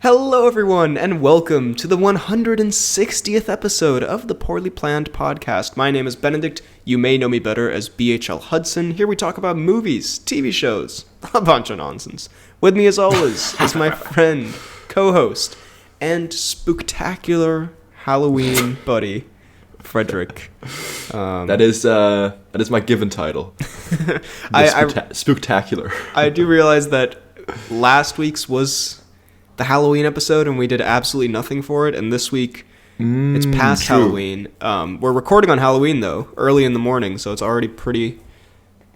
Hello, everyone, and welcome to the 160th episode of the Poorly Planned Podcast. My name is Benedict. You may know me better as BHL Hudson. Here we talk about movies, TV shows, a bunch of nonsense. With me, as always, is my friend, co-host, and spooktacular Halloween buddy, Frederick. That is my given title. Spooktacular. I do realize that last week's was the Halloween episode, and we did absolutely nothing for it. And this week, it's past true. Halloween. We're recording on Halloween though, early in the morning, so it's already pretty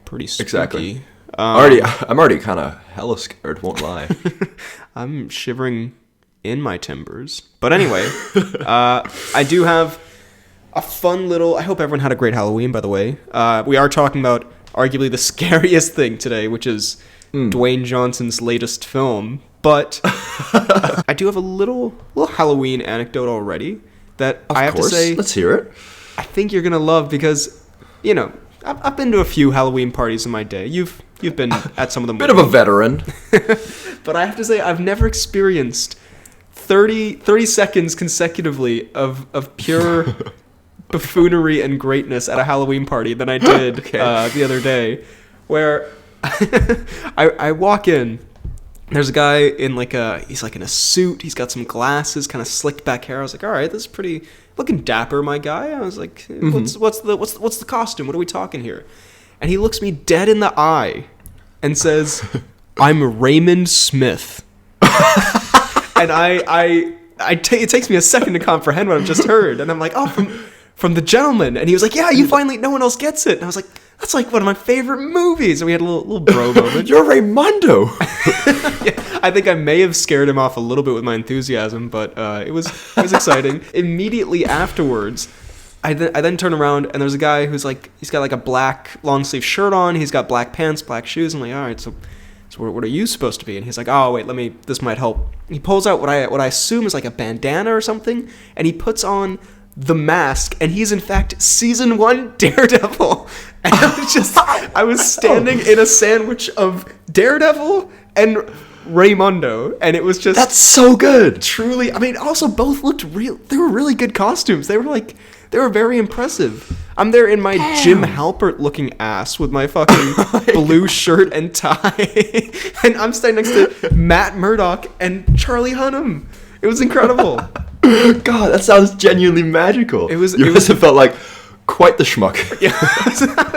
spooky. Exactly. I'm already kind of hella scared. Won't lie. I'm shivering in my timbers. But anyway, I do have a fun little. I hope everyone had a great Halloween. By the way, we are talking about arguably the scariest thing today, which is Dwayne Johnson's latest film. But I do have a little Halloween anecdote already that I have to say. Let's hear it. I think you're gonna love because, you know, I've been to a few Halloween parties in my day. You've been at some of them. Bit of a veteran. But I have to say I've never experienced 30 seconds consecutively of pure buffoonery and greatness at a Halloween party than I did the other day, where I walk in. There's a guy in he's in a suit. He's got some glasses, kind of slicked back hair. I was like, all right, this is pretty looking dapper, my guy. I was like, what's the costume? What are we talking here? And he looks me dead in the eye and says, I'm Raymond Smith. And it takes me a second to comprehend what I've just heard. And I'm like, oh, from The Gentleman. And he was like, yeah, you finally, no one else gets it. And I was like, that's like one of my favorite movies. And we had a little bro moment. You're Raymundo. Yeah, I think I may have scared him off a little bit with my enthusiasm, but it was exciting. Immediately afterwards, I then turn around and there's a guy who's like, he's got like a black long sleeve shirt on. He's got black pants, black shoes. I'm like, all right, so what are you supposed to be? And he's like, oh wait, this might help. He pulls out what I assume is like a bandana or something, and he puts on the mask, and he's in fact season 1 Daredevil. And I was standing in a sandwich of Daredevil and Raymundo, and it was just, that's so good. Truly, I mean, also both looked real. They were really good costumes. They were very impressive. I'm there in my Jim Halpert looking ass with my fucking blue shirt and tie, and I'm standing next to Matt Murdock and Charlie Hunnam. It was incredible. God, that sounds genuinely magical. It must have felt like quite the schmuck. Yeah,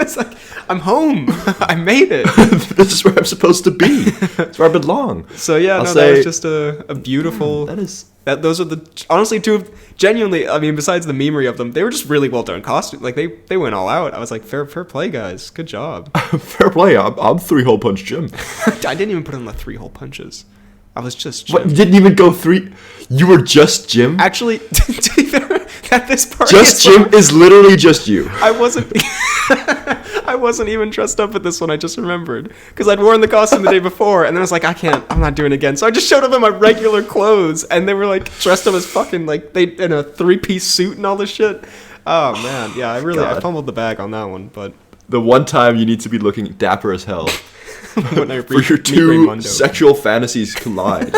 it's like, I'm home. I made it. This is where I'm supposed to be. It's where I belong. So yeah, that was just a beautiful. Those are honestly two of, genuinely. I mean, besides the memery of them, they were just really well done costumes. Like they went all out. I was like, fair play, guys. Good job. Fair play. I'm 3-hole punch Jim. I didn't even put in the 3-hole punches. I was just Jim. What? You didn't even go 3? You were just Jim? Actually, to be fair, at this party, just Jim is literally just you. I wasn't even dressed up at this one. I just remembered because I'd worn the costume the day before, and then I was like, I'm not doing it again. So I just showed up in my regular clothes, and they were like dressed up as fucking like they in a 3-piece suit and all this shit. Oh man, yeah, I fumbled the bag on that one, but the one time you need to be looking dapper as hell. For your two sexual fantasies collide.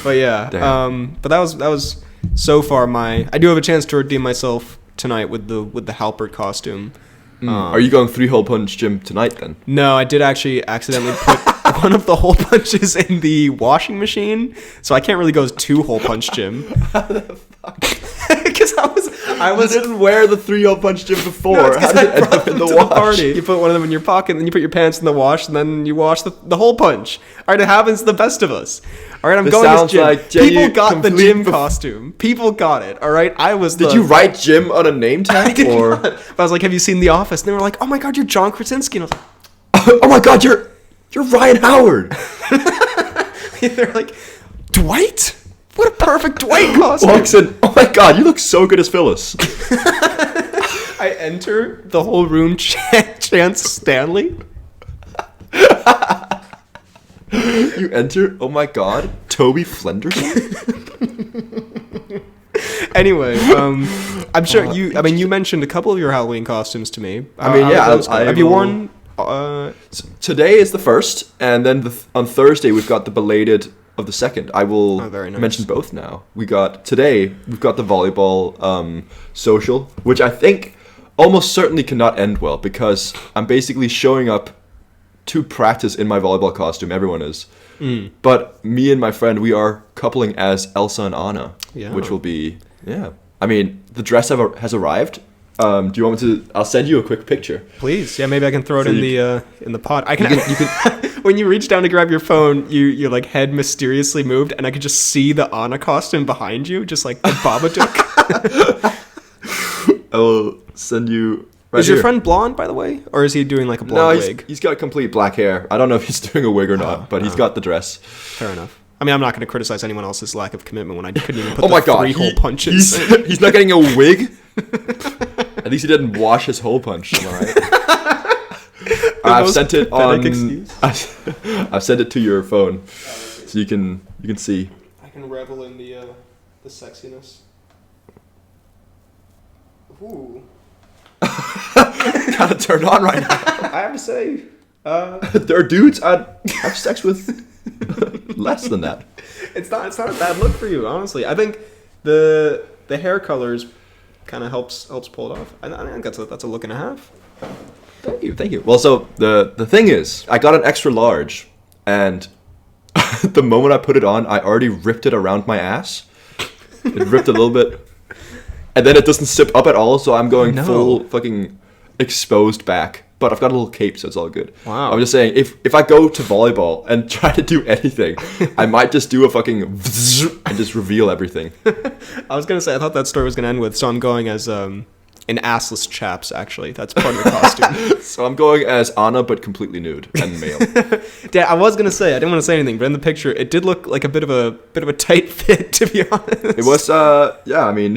But yeah, but that was so far I do have a chance to redeem myself tonight with the Halpert costume. Are you going 3-hole punch Jim tonight then? No, I did actually accidentally put one of the hole punches in the washing machine, so I can't really go as 2-hole punch Jim. How the fuck? Because I was You didn't wear the 3-hole punch Jim before. No, how did it end up in the wash? The party. You put one of them in your pocket, and then you put your pants in the wash, and then you wash the hole punch. All right, it happens to the best of us. All right, I'm going as Jim. Like people got the Jim costume. People got it. All right, Did you write Jim on a name tag? I did not. But I was like, have you seen The Office? And they were like, oh my God, you're John Krasinski. And I was like, oh my God, you're Ryan Howard. They're like, Dwight? What a perfect Dwight costume. Walks in, oh my God, you look so good as Phyllis. I enter, the whole room chants Stanley. You enter, oh my God, Toby Flenderson. Anyway, I'm sure you mentioned a couple of your Halloween costumes to me. Have you worn Today is the first, and then on Thursday we've got the belated of the 2nd. I will very nice. mention both now. We've got the volleyball social, which I think almost certainly cannot end well because I'm basically showing up to practice in my volleyball costume. Everyone is. But me and my friend, we are coupling as Elsa and Anna, which will be, I mean, the dress has arrived. Do you want me to? I'll send you a quick picture. Please, yeah. Maybe I can throw it in the pod. You can when you reach down to grab your phone, your like head mysteriously moved, and I could just see the Anna costume behind you, just like the Babadook. I will send you. Right is your friend blonde, by the way, or is he doing like a blonde wig? He's got complete black hair. I don't know if he's doing a wig or not, but he's got the dress. Fair enough. I mean, I'm not going to criticize anyone else's lack of commitment when I couldn't even put three-hole punches. He's not getting a wig. At least he didn't wash his hole punch. Am I right? I've sent it on. I've sent it to your phone, so you can see. I can revel in the sexiness. Ooh. Kind of turned on right now. I have to say, there are dudes I'd have sex with less than that. It's not a bad look for you, honestly. I think the hair colors kind of helps pull it off. I think that's a look and a half. Thank you. Well, so the thing is, I got an extra large, and the moment I put it on, I already ripped it around my ass. It ripped a little bit. And then it doesn't zip up at all, so I'm going full fucking exposed back. But I've got a little cape, so it's all good. Wow. I'm just saying, if I go to volleyball and try to do anything, I might just do a fucking and just reveal everything. I was going to say, I thought that story was going to end with, so I'm going as an assless chaps, actually. That's part of the costume. So I'm going as Anna, but completely nude and male. Yeah, I was going to say, I didn't want to say anything, but in the picture, it did look like a bit of a tight fit, to be honest. It was, I mean,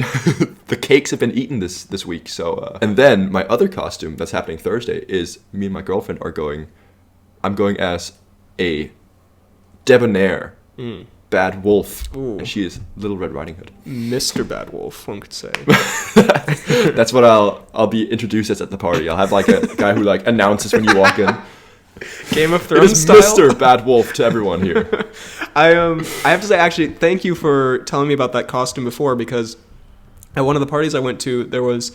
the cakes have been eaten this week, so... And then my other costume that's happening Thursday is me and my girlfriend I'm going as a debonair bad wolf. Ooh. And she is Little Red Riding Hood. Mr. Bad Wolf, one could say. That's what I'll be introduced as at the party. I'll have like a guy who like announces when you walk in. Game of Thrones it is style. Mr. Bad Wolf to everyone here. I have to say, actually, thank you for telling me about that costume before, because at one of the parties I went to, there was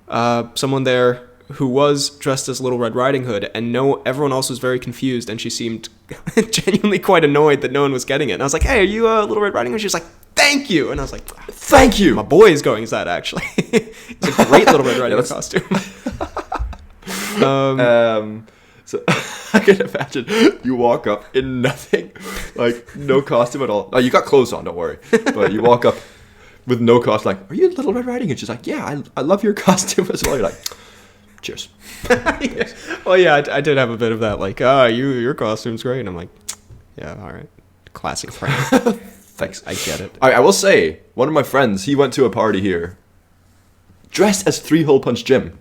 someone there who was dressed as Little Red Riding Hood, and everyone else was very confused, and she seemed genuinely quite annoyed that no one was getting it. And I was like, hey, are you Little Red Riding Hood? She was like, thank you. And I was like, thank you. My boy is going as that, actually. It's a great Little Red Riding Hood costume. So I can imagine you walk up in nothing, like no costume at all. Oh, you got clothes on, don't worry. But you walk up with no costume, like, are you Little Red Riding Hood? She's like, yeah, I love your costume as well. You're like, cheers. Well, yeah, I did have a bit of that, like, your costume's great. And I'm like, yeah, all right. Classic friend. Thanks. I get it. I will say, one of my friends, he went to a party here, dressed as 3-Hole Punch Jim.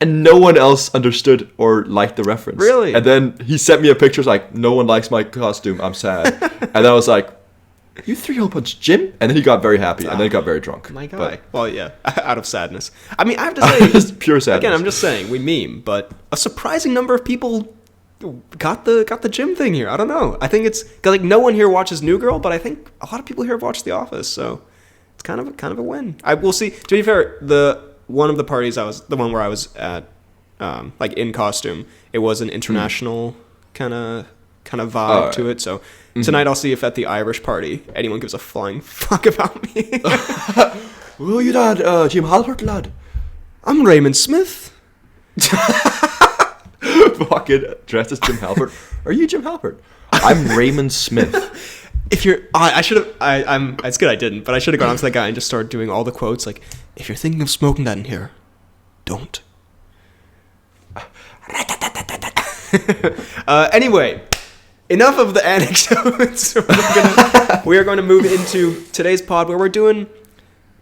And no one else understood or liked the reference. Really? And then he sent me a picture, like, no one likes my costume, I'm sad. And I was like, you 3-Hole Punch Jim? And then he got very happy, and then he got very drunk. My guy. Well, yeah, out of sadness. I mean, I have to say, just pure sadness. Again, I'm just saying, we meme, but a surprising number of people got the Jim thing here. I don't know. I think it's, cause like no one here watches New Girl, but I think a lot of people here have watched The Office, so it's kind of a win. I will see. To be fair, one of the parties the one where I was at, like in costume, it was an international kind of vibe to it. So tonight I'll see if at the Irish party anyone gives a flying fuck about me. Well, you lad, Jim Halpert, lad. I'm Raymond Smith. Fucking dressed as Jim Halpert. Are you Jim Halpert? I'm Raymond Smith. If you're, I should have. I'm. It's good I didn't, but I should have gone on to that guy and just started doing all the quotes. Like, if you're thinking of smoking that in here, don't. Anyway, enough of the anecdotes. We are going to move into today's pod, where we're doing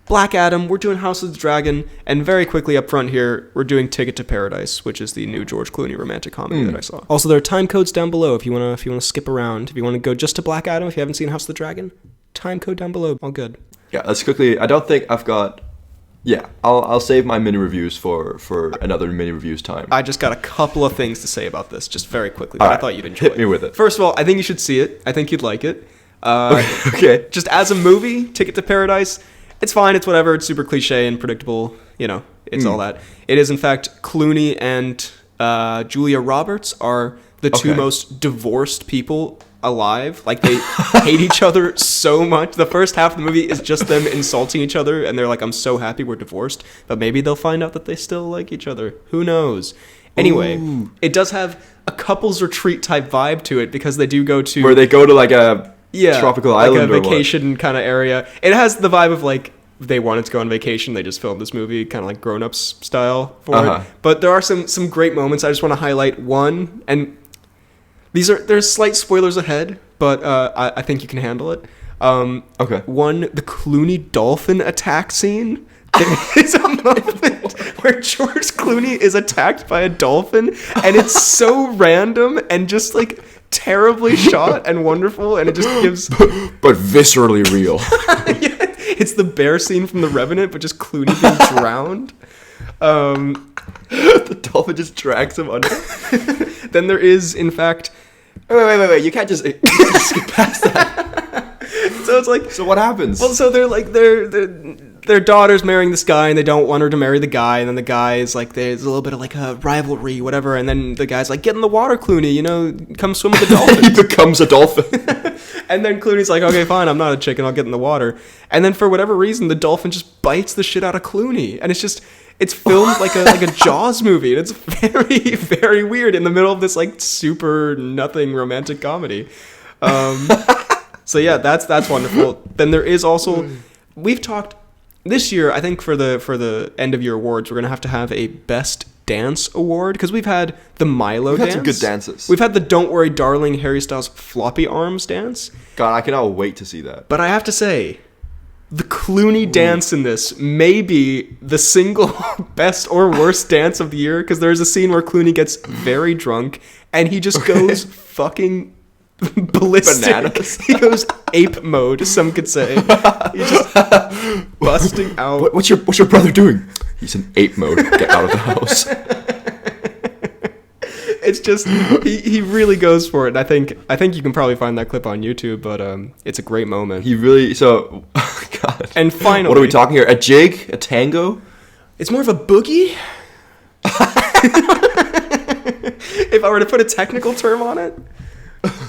Black Adam, we're doing House of the Dragon, and very quickly up front here, we're doing Ticket to Paradise, which is the new George Clooney romantic comedy that I saw. Also, there are time codes down below if you want to skip around. If you want to go just to Black Adam, if you haven't seen House of the Dragon, time code down below. All good. Yeah, let's quickly. I don't think I've got Yeah, I'll save my mini reviews for another mini reviews time. I just got a couple of things to say about this, just very quickly, that I thought you'd enjoy. Hit me with it. First of all, I think you should see it. I think you'd like it. Okay. Just as a movie, Ticket to Paradise, it's fine, it's whatever, it's super cliche and predictable, it's all that. It is, in fact, Clooney and Julia Roberts are the two most divorced people alive. Like, they hate each other so much. The first half of the movie is just them insulting each other, and they're like, I'm so happy we're divorced. But maybe they'll find out that they still like each other. Who knows? Anyway, It does have a couple's retreat type vibe to it, because they do go to... Where they go to, like, a tropical island like a vacation kind of area. It has the vibe of, like, they wanted to go on vacation. They just filmed this movie kind of like Grown-Ups style for it. But there are some great moments. I just want to highlight one, and there's slight spoilers ahead, but I think you can handle it. Okay. One, the Clooney dolphin attack scene. There is a moment where George Clooney is attacked by a dolphin, and it's so random and just like terribly shot and wonderful, and it just gives but viscerally real. Yeah, it's the bear scene from The Revenant, but just Clooney being drowned. The dolphin just drags him under. Then there is, in fact... Wait. You can't just skip past that. So it's like... So what happens? Well, so they're like... Their daughter's marrying this guy, and they don't want her to marry the guy, and then the guy is like... There's a little bit of like a rivalry, whatever, and then the guy's like, get in the water, Clooney, come swim with the dolphin. He becomes a dolphin. And then Clooney's like, okay, fine, I'm not a chicken, I'll get in the water. And then for whatever reason, the dolphin just bites the shit out of Clooney. And it's filmed like a Jaws movie. And it's very, very weird in the middle of this like super nothing romantic comedy. So yeah, that's wonderful. Then there is also, we've talked this year, I think for the end of year awards, we're going to have a best dance award, because we've had the Milo dance. We've had some good dances. We've had the Don't Worry Darling Harry Styles floppy arms dance. God, I cannot wait to see that. But I have to say, the Clooney dance in this may be the single best or worst dance of the year, because there's a scene where Clooney gets very drunk and he just goes fucking ballistic. Bananas. He goes ape mode, some could say. He's just busting out. What's your brother doing? He's in ape mode. Get out of the house. It's just he really goes for it. And I think you can probably find that clip on YouTube, but it's a great moment. He really God. And finally, what are we talking here? A jig? A tango? It's more of a boogie. If I were to put a technical term on it.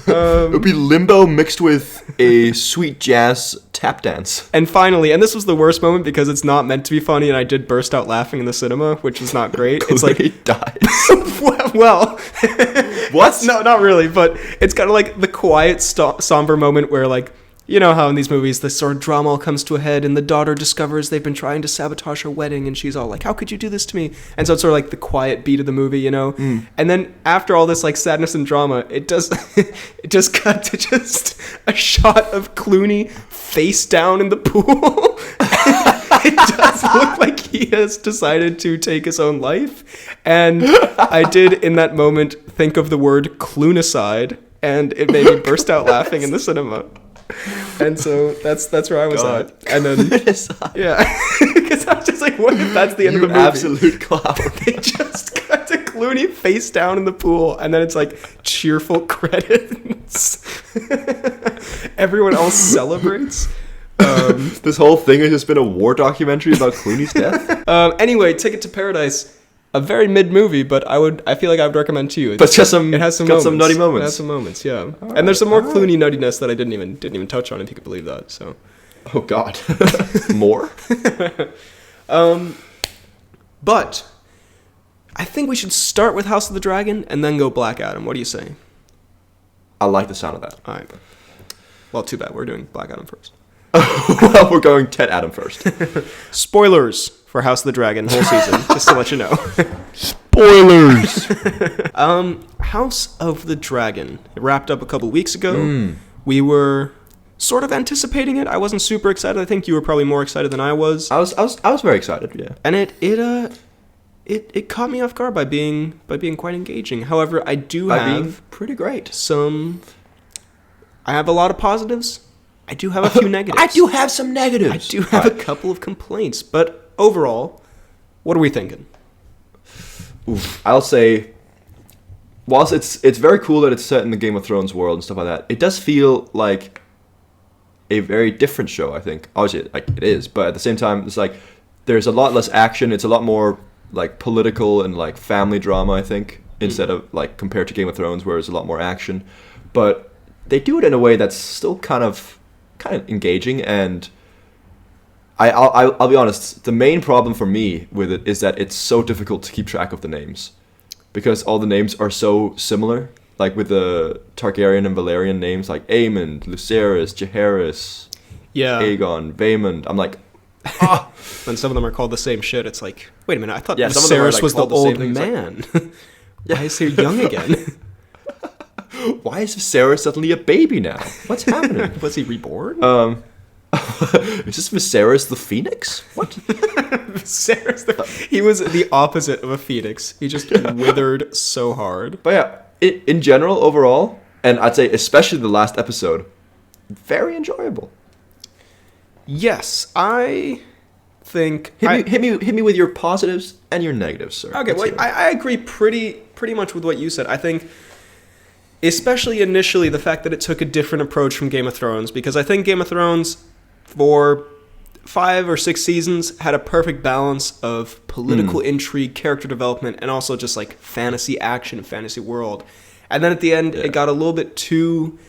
It would be limbo mixed with a sweet jazz tap dance. And finally, and this was the worst moment because it's not meant to be funny, and I did burst out laughing in the cinema, which is not great. It's like he dies. Well, what? No, not really, but it's kind of like the quiet, somber moment where, like, you know how in these movies the sort of drama all comes to a head, and the daughter discovers they've been trying to sabotage her wedding, and she's all like, "How could you do this to me?" And so it's sort of like the quiet beat of the movie, you know. And then after all this like sadness and drama, it just cut to just a shot of Clooney face down in the pool. It does look like he has decided to take his own life, and I did in that moment think of the word "Cloonicide," and it made me burst out laughing in the cinema. And so that's where I was at. And then yeah, because I was just like, what if that's the end of the movie? Absolute clown. They just cut to Clooney face down in the pool, and then it's like cheerful credits. Everyone else celebrates. This whole thing has just been a war documentary about Clooney's death. Anyway, Ticket to Paradise. A very mid movie, but I feel like I would recommend to you. But just some, it has some got some nutty moments. It has some moments, yeah. And there's some more Clooney nuttiness that I didn't even touch on, if you could believe that. So, oh God, more. But I think we should start with House of the Dragon and then go Black Adam. What do you say? I like the sound of that. All right. Well, too bad. We're doing Black Adam first. Well, we're going Ted Adam first. Spoilers for House of the Dragon whole season, just to let you know. Spoilers. House of the Dragon. It wrapped up a couple weeks ago. We were sort of anticipating it. I wasn't super excited. I think you were probably more excited than I was. I was very excited. Yeah. And it caught me off guard by being quite engaging. However, I do have pretty great. I have a lot of positives. I do have a few negatives. I do have some negatives. I do have a couple of complaints, but overall, what are we thinking? Oof. I'll say, whilst it's very cool that it's set in the Game of Thrones world and stuff like that, it does feel like a very different show, I think. Obviously, like, it is, but at the same time, it's like there's a lot less action. It's a lot more like political and like family drama, I think, instead of like compared to Game of Thrones, where there's a lot more action. But they do it in a way that's still kind of engaging, and I'll be honest, the main problem for me with it is that it's so difficult to keep track of the names, because all the names are so similar, like with the Targaryen and Valyrian names, like Aemond, Lucerys, Jaehaerys, Aegon, Vaemond. I'm like, ah. When some of them are called the same shit, it's like, wait a minute, I thought some of them are, Viserys like, was the called the same old thing. It's man. Why is he young again? Why is Viserys suddenly a baby now? What's happening? Was he reborn? Is this Viserys the Phoenix? What? Viserys, he was the opposite of a phoenix. He just withered so hard. But yeah, in general, overall, and I'd say especially the last episode, very enjoyable. Yes, I think... Hit me with your positives and your negatives, sir. Okay, well, I agree pretty much with what you said. I think, especially initially, the fact that it took a different approach from Game of Thrones, because I think Game of Thrones, for 5 or 6 seasons, had a perfect balance of political intrigue, character development, and also just like fantasy action, fantasy world. And then at the end, it got a little bit too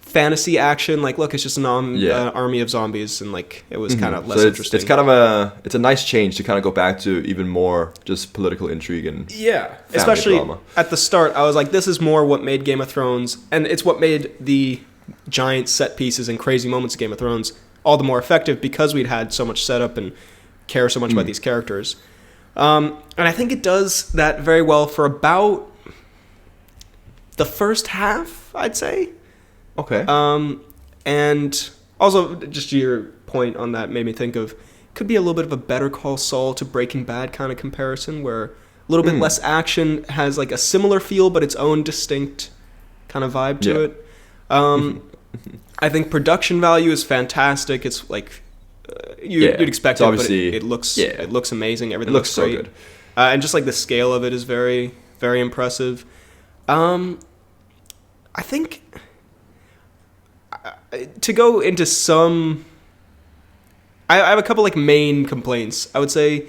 fantasy action. Like, look, it's just an army of zombies, and like it was kind of less interesting. It's kind of a nice change to kind of go back to even more just political intrigue and especially drama. At the start, I was like, this is more what made Game of Thrones, and it's what made the giant set pieces and crazy moments of Game of Thrones all the more effective, because we'd had so much setup and care so much about these characters. And I think it does that very well for about the first half, I'd say. Okay. And also, just your point on that made me think of, could be a little bit of a Better Call Saul to Breaking Bad kind of comparison, where a little bit less action has like a similar feel, but its own distinct kind of vibe to it. I think production value is fantastic. It's like you'd expect it, but it looks amazing. Everything looks great. So good. And just like the scale of it is very, very impressive. I think to go into some, I have a couple like main complaints. I would say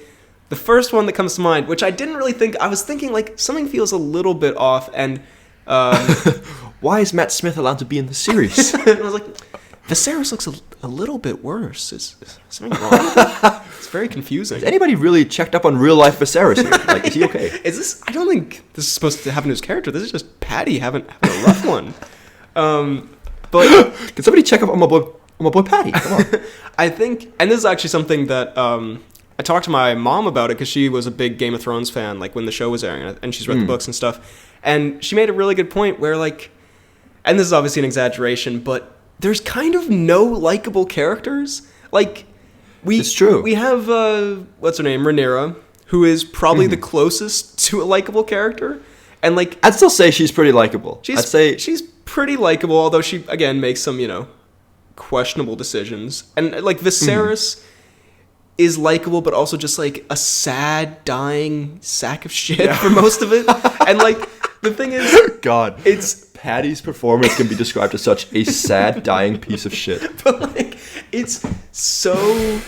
the first one that comes to mind, which I didn't really think, I was thinking like something feels a little bit off, and why is Matt Smith allowed to be in the series? And I was like, Viserys looks a little bit worse. Is something wrong with it? It's very confusing. Has anybody really checked up on real life Viserys here? Like, is he okay? Is this? I don't think this is supposed to happen to his character. This is just Patty having a rough one. But can somebody check up on my boy Patty? Come on. I think, and this is actually something that I talked to my mom about it, because she was a big Game of Thrones fan, like when the show was airing, and she's read the books and stuff. And she made a really good point where, like, and this is obviously an exaggeration, but there's kind of no likable characters. Like, it's true. We have what's her name, Rhaenyra, who is probably the closest to a likable character, and like I'd still say she's pretty likable. I'd say she's pretty likable, although she again makes some questionable decisions. And like Viserys is likable, but also just like a sad, dying sack of shit for most of it. And like the thing is, God, Patty's performance can be described as such a sad, dying piece of shit. But like, it's so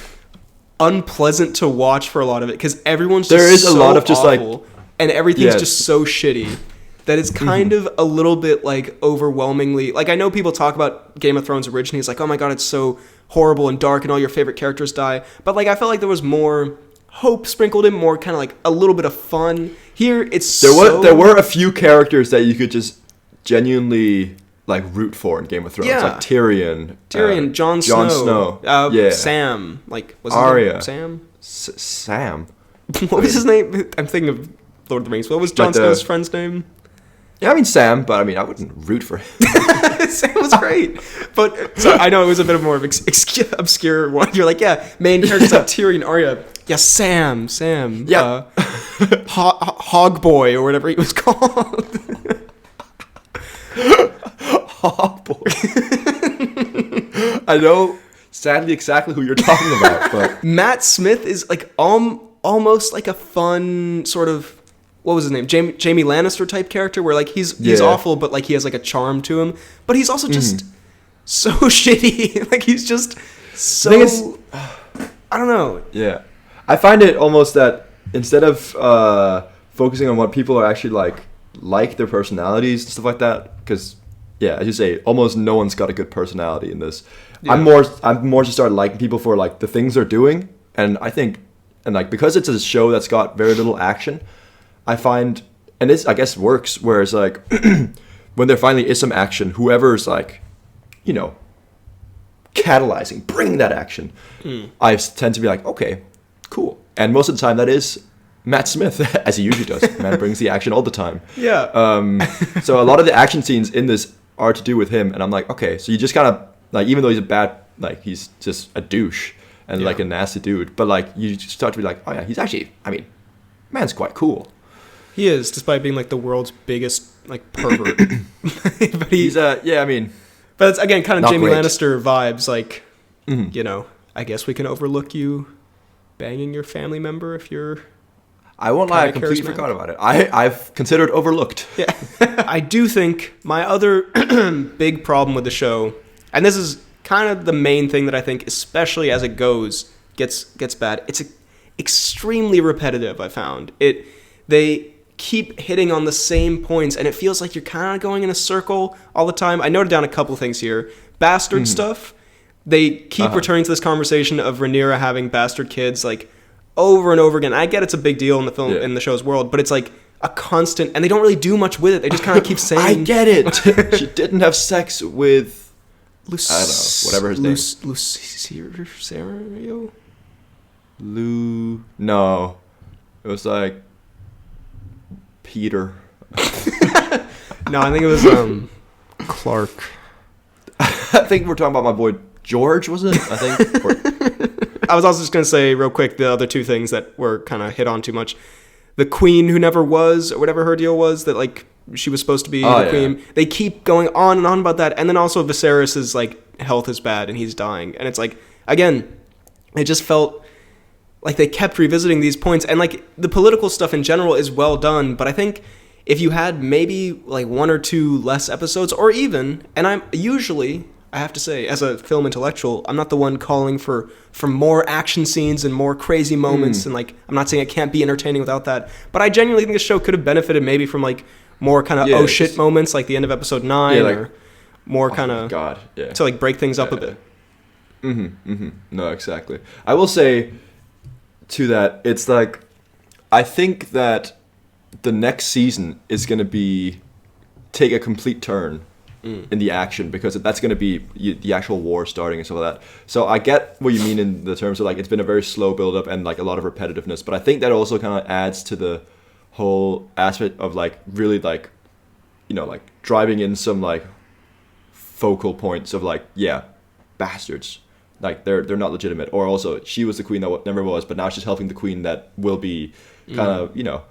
unpleasant to watch for a lot of it, because everyone's just there is so a lot of just awful, like, and everything's just so shitty that it's kind of a little bit like overwhelmingly. Like, I know people talk about Game of Thrones originally, it's like, oh my god, it's so horrible and dark and all your favorite characters die. But like, I felt like there was more hope sprinkled in, more kind of like a little bit of fun. Here, there were a few characters that you could just genuinely like root for in Game of Thrones, like Tyrion, Jon Snow, Sam, like was Arya, his name Sam? Sam. What was his name? I'm thinking of Lord of the Rings. What was Jon Snow's friend's name? Yeah, I mean Sam, but I mean I wouldn't root for him. Sam was great, but so I know it was a bit of more of obscure one. You're like, main characters like Tyrion, Arya. Yeah, Sam. Yeah, Hog Boy or whatever he was called. Hog Boy. I know sadly exactly who you're talking about. But Matt Smith is like almost like a fun sort of, what was his name? Jamie Lannister type character where like he's awful, but like he has like a charm to him. But he's also just so shitty. Like he's just so, I don't know. Yeah. I find it almost that instead of focusing on what people are actually like their personalities and stuff like that, because yeah, as you say, almost no one's got a good personality in this. Yeah. I'm more just started liking people for like the things they're doing, and I think, and like because it's a show that's got very little action, I find, and this I guess works. Whereas like when there finally is some action, whoever's like, you know, catalyzing, bring that action, I tend to be like, okay, cool. And most of the time that is Matt Smith, as he usually does. Man brings the action all the time. Yeah. So a lot of the action scenes in this are to do with him, and I'm like, okay, so you just kind of like, even though he's a bad, like he's just a douche and like a nasty dude, but like you start to be like, oh yeah, he's actually, I mean, man's quite cool. He is, despite being like the world's biggest like pervert. But he's yeah, I mean, but it's again kind of Jamie great. Lannister vibes, like you know, I guess we can overlook you banging your family member if you're. I won't lie, I completely forgot about it. I've considered overlooked. Yeah. I do think my other big problem with the show, and this is kind of the main thing that I think, especially as it goes, gets bad. It's extremely repetitive, I found. They keep hitting on the same points, and it feels like you're kind of going in a circle all the time. I noted down a couple things here. Bastard stuff. They keep returning to this conversation of Rhaenyra having bastard kids, like, over and over again. I get it's a big deal in the film, in the show's world, but it's like a constant, and they don't really do much with it. They just kind of keep saying, I get it. She didn't have sex with, I don't know, whatever his name. Lucerio? No. It was like Peter. No, I think it was Clark. I think we're talking about my boy George, was it? I think. I was also just going to say real quick the other two things that were kind of hit on too much. The queen who never was, or whatever her deal was, that like she was supposed to be the queen. They keep going on and on about that. And then also Viserys' like health is bad and he's dying. And it's like, again, it just felt like they kept revisiting these points. And like the political stuff in general is well done. But I think if you had maybe like one or two less episodes, or even, and I'm usually, I have to say, as a film intellectual, I'm not the one calling for more action scenes and more crazy moments. And like, I'm not saying it can't be entertaining without that, but I genuinely think the show could have benefited maybe from like more kind of shit moments, like the end of episode 9, like, or more kind of to like break things up a bit. No, exactly. I will say to that, it's like, I think that the next season is going to take a complete turn in the action, because that's going to be the actual war starting and stuff like that. So I get what you mean in the terms of like it's been a very slow build up and like a lot of repetitiveness, but I think that also kind of adds to the whole aspect of like really like, you know, like driving in some like focal points of like, yeah, bastards, like they're not legitimate, or also she was the queen that never was, but now she's helping the queen that will be, kind of, you know,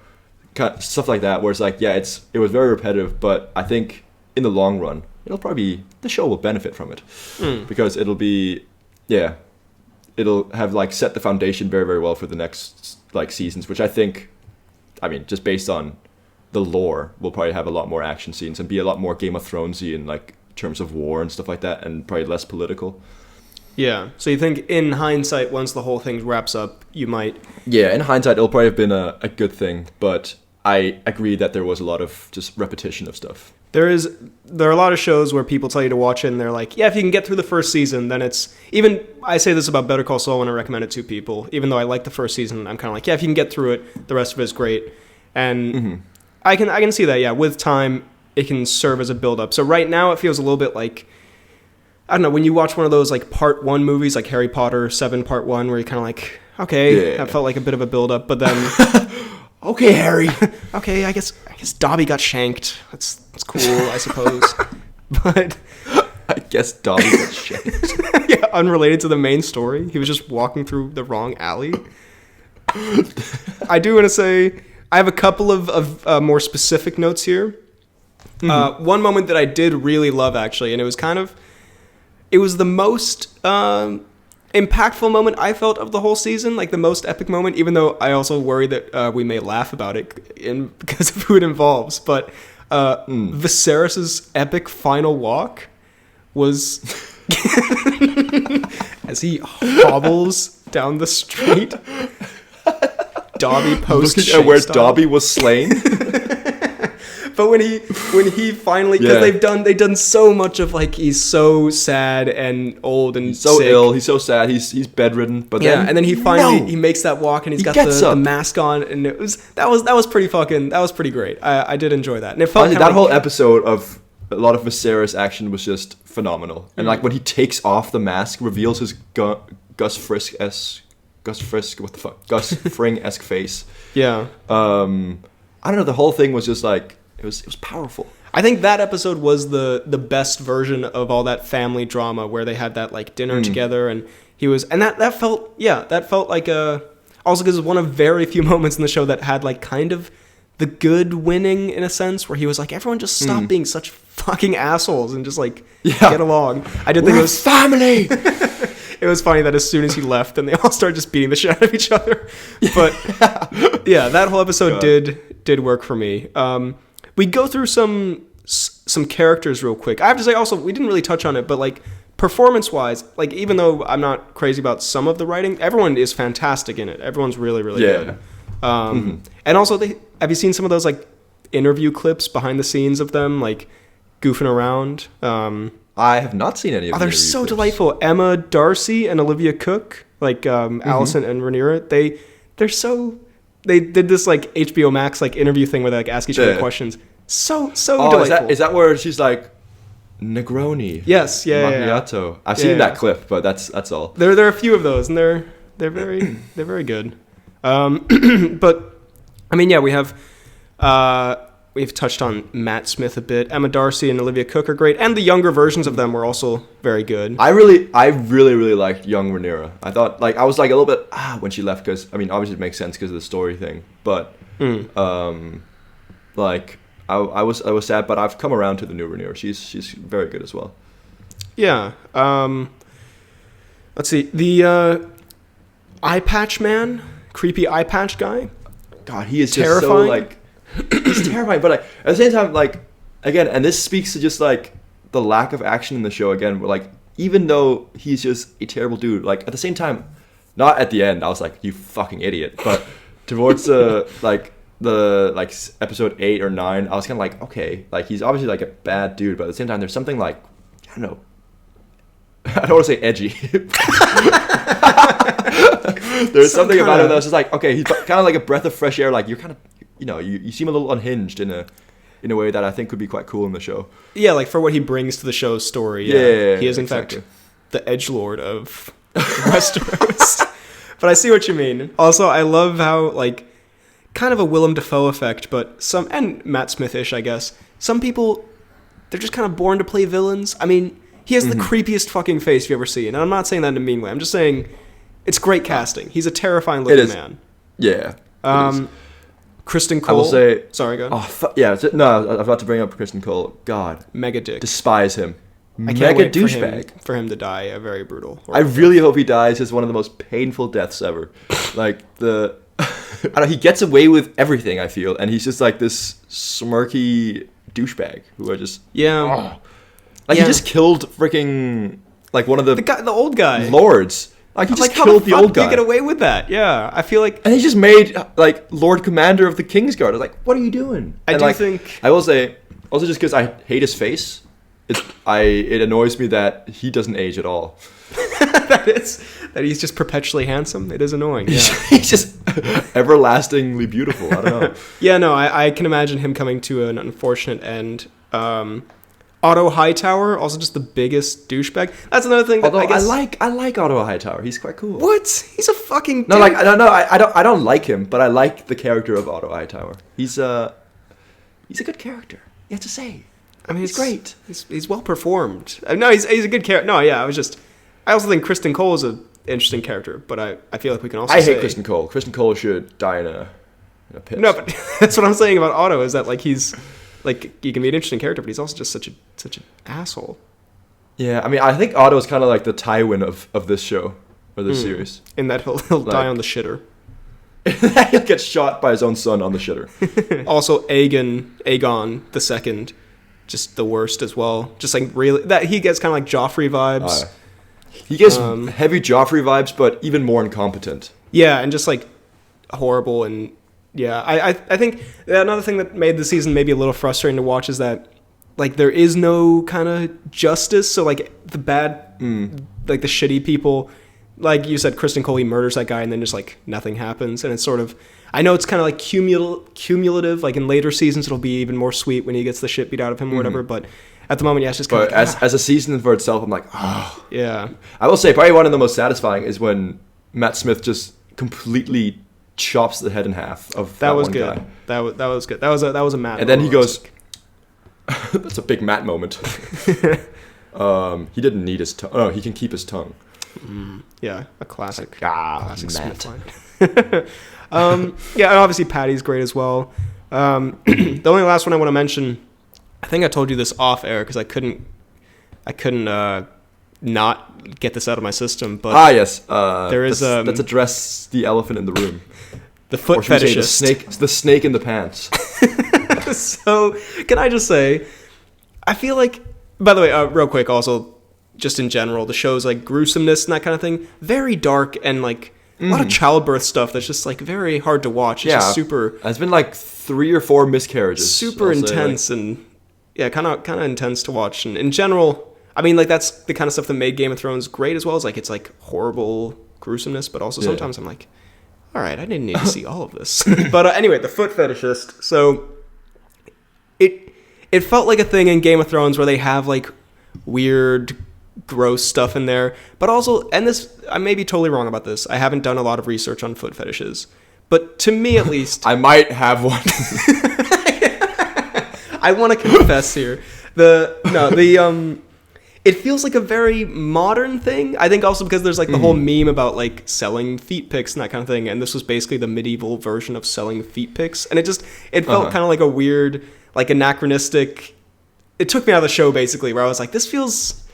kind of stuff like that, where it's like, yeah, it was very repetitive, but I think in the long run, the show will benefit from it, because it'll have like set the foundation very, very well for the next like seasons, which I think, I mean, just based on the lore, will probably have a lot more action scenes and be a lot more Game of Thronesy in like terms of war and stuff like that, and probably less political. Yeah. So you think in hindsight, once the whole thing wraps up, you might... Yeah, in hindsight, it'll probably have been a good thing, but I agree that there was a lot of just repetition of stuff. There are a lot of shows where people tell you to watch it and they're like, yeah, if you can get through the first season, then it's... Even, I say this about Better Call Saul when I recommend it to people, even though I like the first season, I'm kind of like, yeah, if you can get through it, the rest of it is great. And I can see that, yeah, with time, it can serve as a build-up. So right now, it feels a little bit like, I don't know, when you watch one of those like part 1 movies, like Harry Potter 7 part 1, where you're kind of like, okay, that felt like a bit of a build-up, but then... Okay, Harry. Okay, I guess Dobby got shanked. That's cool, I suppose. But I guess Dobby got shanked. Yeah, unrelated to the main story. He was just walking through the wrong alley. I do want to say I have a couple of more specific notes here. One moment that I did really love, actually, and it was the most impactful moment I felt of the whole season, like the most epic moment, even though I also worry that we may laugh about it because of who it involves. But Viserys's epic final walk was as he hobbles down the street, Dobby post looking at where Dobby was slain. But when he finally, because they've done so much of like he's so sad and old and he's so sick. ill, he's so sad, he's bedridden. But and then he finally he makes that walk and he's got the mask on, and that was pretty great. I did enjoy that, and it felt honestly, that whole episode of a lot of Viserys action was just phenomenal. And like when he takes off the mask, reveals his Gus Fring-esque face. Yeah. I don't know. The whole thing was just like it was powerful. I think that episode was the best version of all that family drama where they had that like dinner together, and that felt like also because it was one of very few moments in the show that had like kind of the good winning in a sense, where he was like, everyone just stop being such fucking assholes and just like get along. I did think it was family. It was funny that as soon as he left, then they all started just beating the shit out of each other. But that whole episode did work for me. We go through some characters real quick. I have to say also, we didn't really touch on it, but like performance-wise, like even though I'm not crazy about some of the writing, everyone is fantastic in it. Everyone's really, really good. And also, have you seen some of those like interview clips behind the scenes of them like goofing around? I have not seen any of them. They're so delightful. Emma Darcy and Olivia Cook, like Allison and Rhaenyra, they did this like HBO Max like interview thing where they like ask each other questions. So delightful. Is that where she's like Negroni? Yes, macchiato. I've seen that clip, but that's all. There are a few of those, and they're very good. But I mean, we have we've touched on Matt Smith a bit. Emma Darcy and Olivia Cook are great, and the younger versions of them were also very good. I really liked young Rhaenyra. I thought I was like a little bit when she left, because I mean obviously it makes sense because of the story thing, but I was sad, but I've come around to the new Rhaenyra. She's very good as well. Yeah. Let's see, the eye patch man, creepy eye patch guy. God, he is terrifying. Just so he's terrifying, but at the same time, again, and this speaks to just like the lack of action in the show again. Where even though he's just a terrible dude, at the same time, not at the end, I was like, you fucking idiot. But towards the episode 8 or 9, I was kind of like, okay, he's obviously like a bad dude, but at the same time, there's something I don't know. I don't want to say edgy. There's something about him that's just like, okay, he's kind of like a breath of fresh air. You're kind of, you seem a little unhinged in a way that I think could be quite cool in the show. Yeah, for what he brings to the show's story. Yeah, he is in fact the edgelord of Westeros. But I see what you mean. Also, I love how kind of a Willem Dafoe effect, but and Matt Smith-ish, I guess. Some people, they're just kind of born to play villains. I mean, he has the creepiest fucking face you've ever seen, and I'm not saying that in a mean way. I'm just saying it's great casting. He's a terrifying looking man. Yeah. Kristen Cole. I will say... Sorry, go ahead. I was about to bring up Kristen Cole. God. Mega dick. Despise him. I can't wait douchebag. For him to die a very brutal... I really hope he dies as one of the most painful deaths ever. I don't know, he gets away with everything, I feel, and he's just this smirky douchebag who are just... Yeah. He just killed freaking one of the old guy lords. He just killed the old guy. You get away with that? Yeah, I feel like... And he just made Lord Commander of the Kingsguard. I was like, what are you doing? I think... I will say, also just because I hate his face, it annoys me that he doesn't age at all. that he's just perpetually handsome. It is annoying. Yeah. He's just everlastingly beautiful. I don't know. Yeah, no, I can imagine him coming to an unfortunate end. Otto Hightower, also just the biggest douchebag. That's another thing. Although I like Otto Hightower. He's quite cool. What? He's a fucking no. I don't like him, but I like the character of Otto Hightower. He's a good character. You have to say. I mean, he's great. He's well performed. No, he's a good character. No, yeah, I also think Kristen Cole is an interesting character, but I feel like we can also I hate Kristen Cole. Kristen Cole should die in a pit. No, but that's what I'm saying about Otto, is that he's he can be an interesting character, but he's also just such an asshole. Yeah, I mean, I think Otto is kind of like the Tywin of this show. or the series. In that he'll die on the shitter. He'll get shot by his own son on the shitter. Also, Aegon the Second, just the worst as well. Just like really, that he gets kind of like Joffrey vibes. He gets heavy Joffrey vibes, but even more incompetent. Yeah, and just like horrible. And yeah, I think another thing that made the season maybe a little frustrating to watch is that like there is no kind of justice. So like the bad, like the shitty people, like you said, Kristen Cole, he murders that guy and then just like nothing happens. And it's sort of, I know it's kind of like cumulative, like in later seasons it'll be even more sweet when he gets the shit beat out of him or whatever, but at the moment, yeah, it's just kind of like, as a season for itself, I'm like, oh. Yeah. I will say probably one of the most satisfying is when Matt Smith just completely chops the head in half of that was one good. guy. That was good. That was a Matt. And then he goes, that's a big Matt moment. He didn't need his tongue. Oh, he can keep his tongue. Yeah, a classic. Classic Smith line. Yeah, and obviously Patty's great as well. The only last one I want to mention, I think I told you this off air because I couldn't not get this out of my system. But yes, there is let's address the elephant in the room. The foot fetishist. The snake in the pants. So, can I just say, I feel like, by the way, real quick, also, just in general, the show's like gruesomeness and that kind of thing, very dark and like a lot of childbirth stuff that's just like very hard to watch. It's just super. It's been like 3 or 4 miscarriages. Super intense and yeah, kind of intense to watch. And in general, I mean, like that's the kind of stuff that made Game of Thrones great as well. As like it's like horrible gruesomeness, but also sometimes I'm like, all right, I didn't need to see all of this. But anyway, the foot fetishist. So it felt like a thing in Game of Thrones where they have like weird, gross stuff in there, but also, and this, I may be totally wrong about this. I haven't done a lot of research on foot fetishes, but to me at least, I might have one. I want to confess here. It feels like a very modern thing. I think also because there's like the whole meme about like selling feet pics and that kind of thing, and this was basically the medieval version of selling feet pics, and it felt kind of like a weird, like anachronistic. It took me out of the show basically, where I was like, this feels.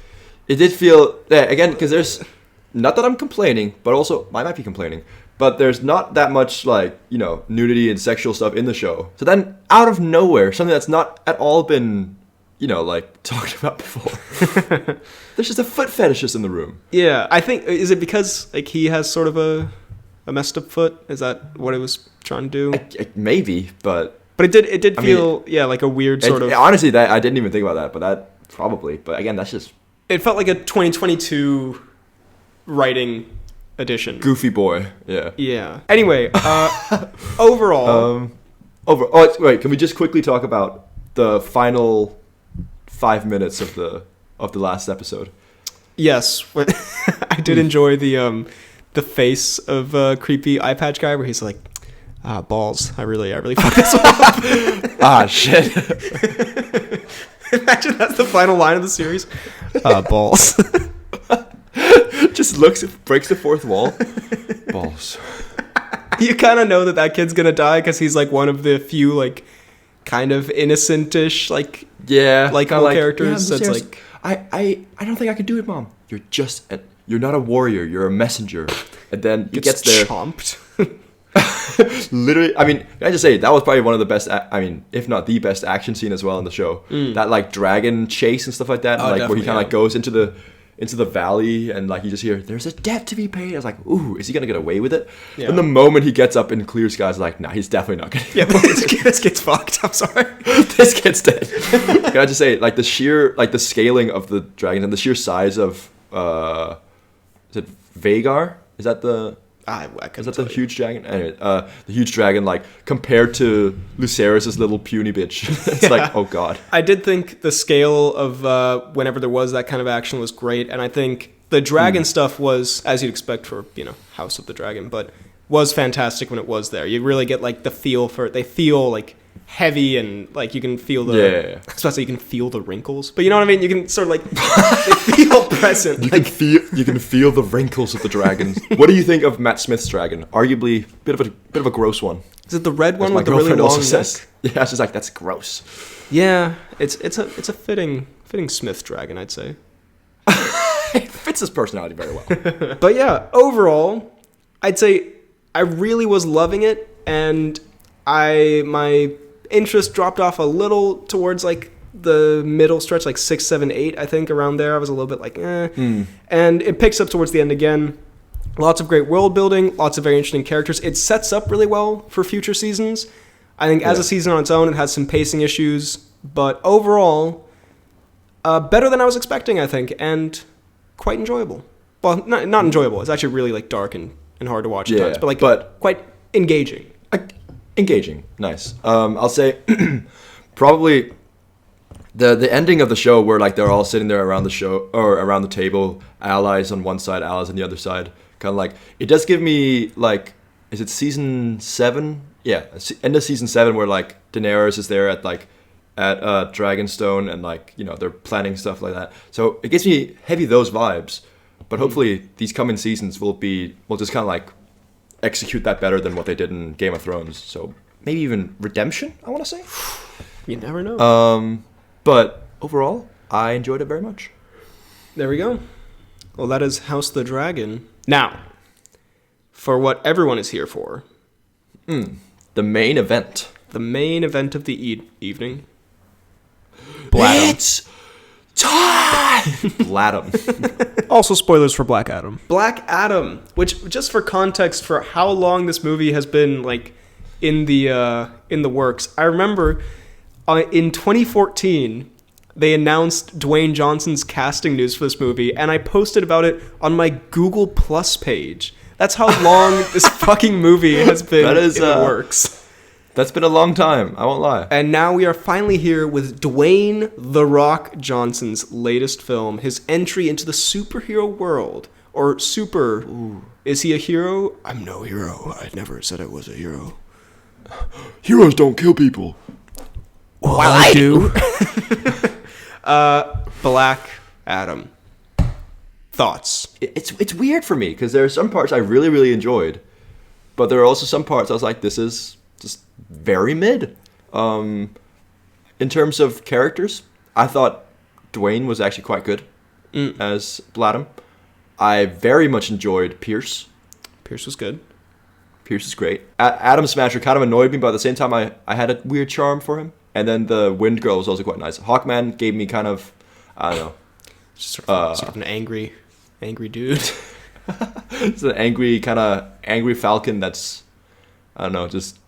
It did feel again because there's not that I'm complaining, but also I might be complaining. But there's not that much like nudity and sexual stuff in the show. So then out of nowhere, something that's not at all been like talked about before. There's just a foot fetishist in the room. Yeah, I think is it because like he has sort of a messed up foot? Is that what it was trying to do? Maybe, but it did feel like a weird sort of. Honestly, that I didn't even think about that, but that probably. But again, that's just. It felt like a 2022 writing edition. Goofy boy, yeah. Yeah. Anyway, overall. Wait, can we just quickly talk about the final 5 minutes of the last episode? Yes, I did enjoy the face of a creepy eye patch guy where he's like, balls. I really fucked this up. Shit. Imagine that's the final line of the series. Balls. Just looks, breaks the fourth wall. Balls. You kind of know that kid's gonna die because he's like one of the few like kind of innocent-ish like likable characters. Yeah, so it's like I don't think I could do it, Mom. You're not a warrior. You're a messenger. And then he gets there. Chomped. Literally, I mean, can I just say that was probably one of the best. If not the best action scene as well in the show. That like dragon chase and stuff like that, where he kind of like goes into the valley and like you just hear there's a debt to be paid. I was like, ooh, is he gonna get away with it? Yeah. And the moment he gets up in clear skies, like, nah, he's definitely not gonna. Yeah, this kid's fucked. I'm sorry. This kid's dead. Can I just say, like the scaling of the dragon and the sheer size of is it Vagar? Is that the? Is that the huge dragon? Anyway, the huge dragon, like, compared to Lucerys' little puny bitch. It's like, oh god. I did think the scale of whenever there was that kind of action was great, and I think the dragon stuff was, as you'd expect for, House of the Dragon, but was fantastic when it was there. You really get, like, the feel for it. They feel, like, heavy and, like, you can feel the... Yeah. I was about to say you can feel the wrinkles, but you know what I mean? You can sort of, like, they feel present. You can feel the wrinkles of the dragons. What do you think of Matt Smith's dragon? Arguably, bit of a gross one. Is it the red one with the really long neck? Yeah, she's like, that's gross. Yeah, it's a fitting Smith dragon, I'd say. It fits his personality very well. But yeah, overall, I'd say I really was loving it, and my interest dropped off a little towards like the middle stretch, like 6, 7, 8, I think, around there. I was a little bit like, And it picks up towards the end again. Lots of great world building, lots of very interesting characters. It sets up really well for future seasons. I think as a season on its own, it has some pacing issues, but overall, better than I was expecting, I think, and quite enjoyable. Well, not enjoyable. It's actually really like dark and hard to watch at times, but quite engaging. Engaging, nice. I'll say probably the ending of the show where like they're all sitting there around the show or around the table, allies on one side, allies on the other side. Kind of like it does give me like, is it season 7? Yeah, end of season 7 where like Daenerys is there at Dragonstone and like, you know, they're planning stuff like that. So it gives me heavy those vibes. But hopefully these coming seasons will just kind of like execute that better than what they did in Game of Thrones. So maybe even redemption, I want to say. You never know. But overall, I enjoyed it very much. There we go. Well, that is House of the Dragon. Now, for what everyone is here for. The main event. The main event of the evening. Bladum. It's time! Bladum. Also spoilers for Black Adam. Black Adam, which, just for context for how long this movie has been like in the works, I remember in 2014 they announced Dwayne Johnson's casting news for this movie, and I posted about it on my Google Plus page. That's how long this fucking movie has been in the works. That's been a long time, I won't lie. And now we are finally here with Dwayne "The Rock" Johnson's latest film, his entry into the superhero world. Or super... Ooh. Is he a hero? I'm no hero. I never said I was a hero. Heroes don't kill people. Well, I do. Black Adam. Thoughts? It's weird for me, because there are some parts I really, really enjoyed. But there are also some parts I was like, this is just very mid. In terms of characters, I thought Dwayne was actually quite good as Bladum. I very much enjoyed Pierce. Pierce was good. Pierce is great. Adam Smasher kind of annoyed me, but at the same time, I had a weird charm for him. And then the Wind Girl was also quite nice. Hawkman gave me kind of, I don't know. Just sort of an angry dude. It's an angry falcon that's, I don't know, just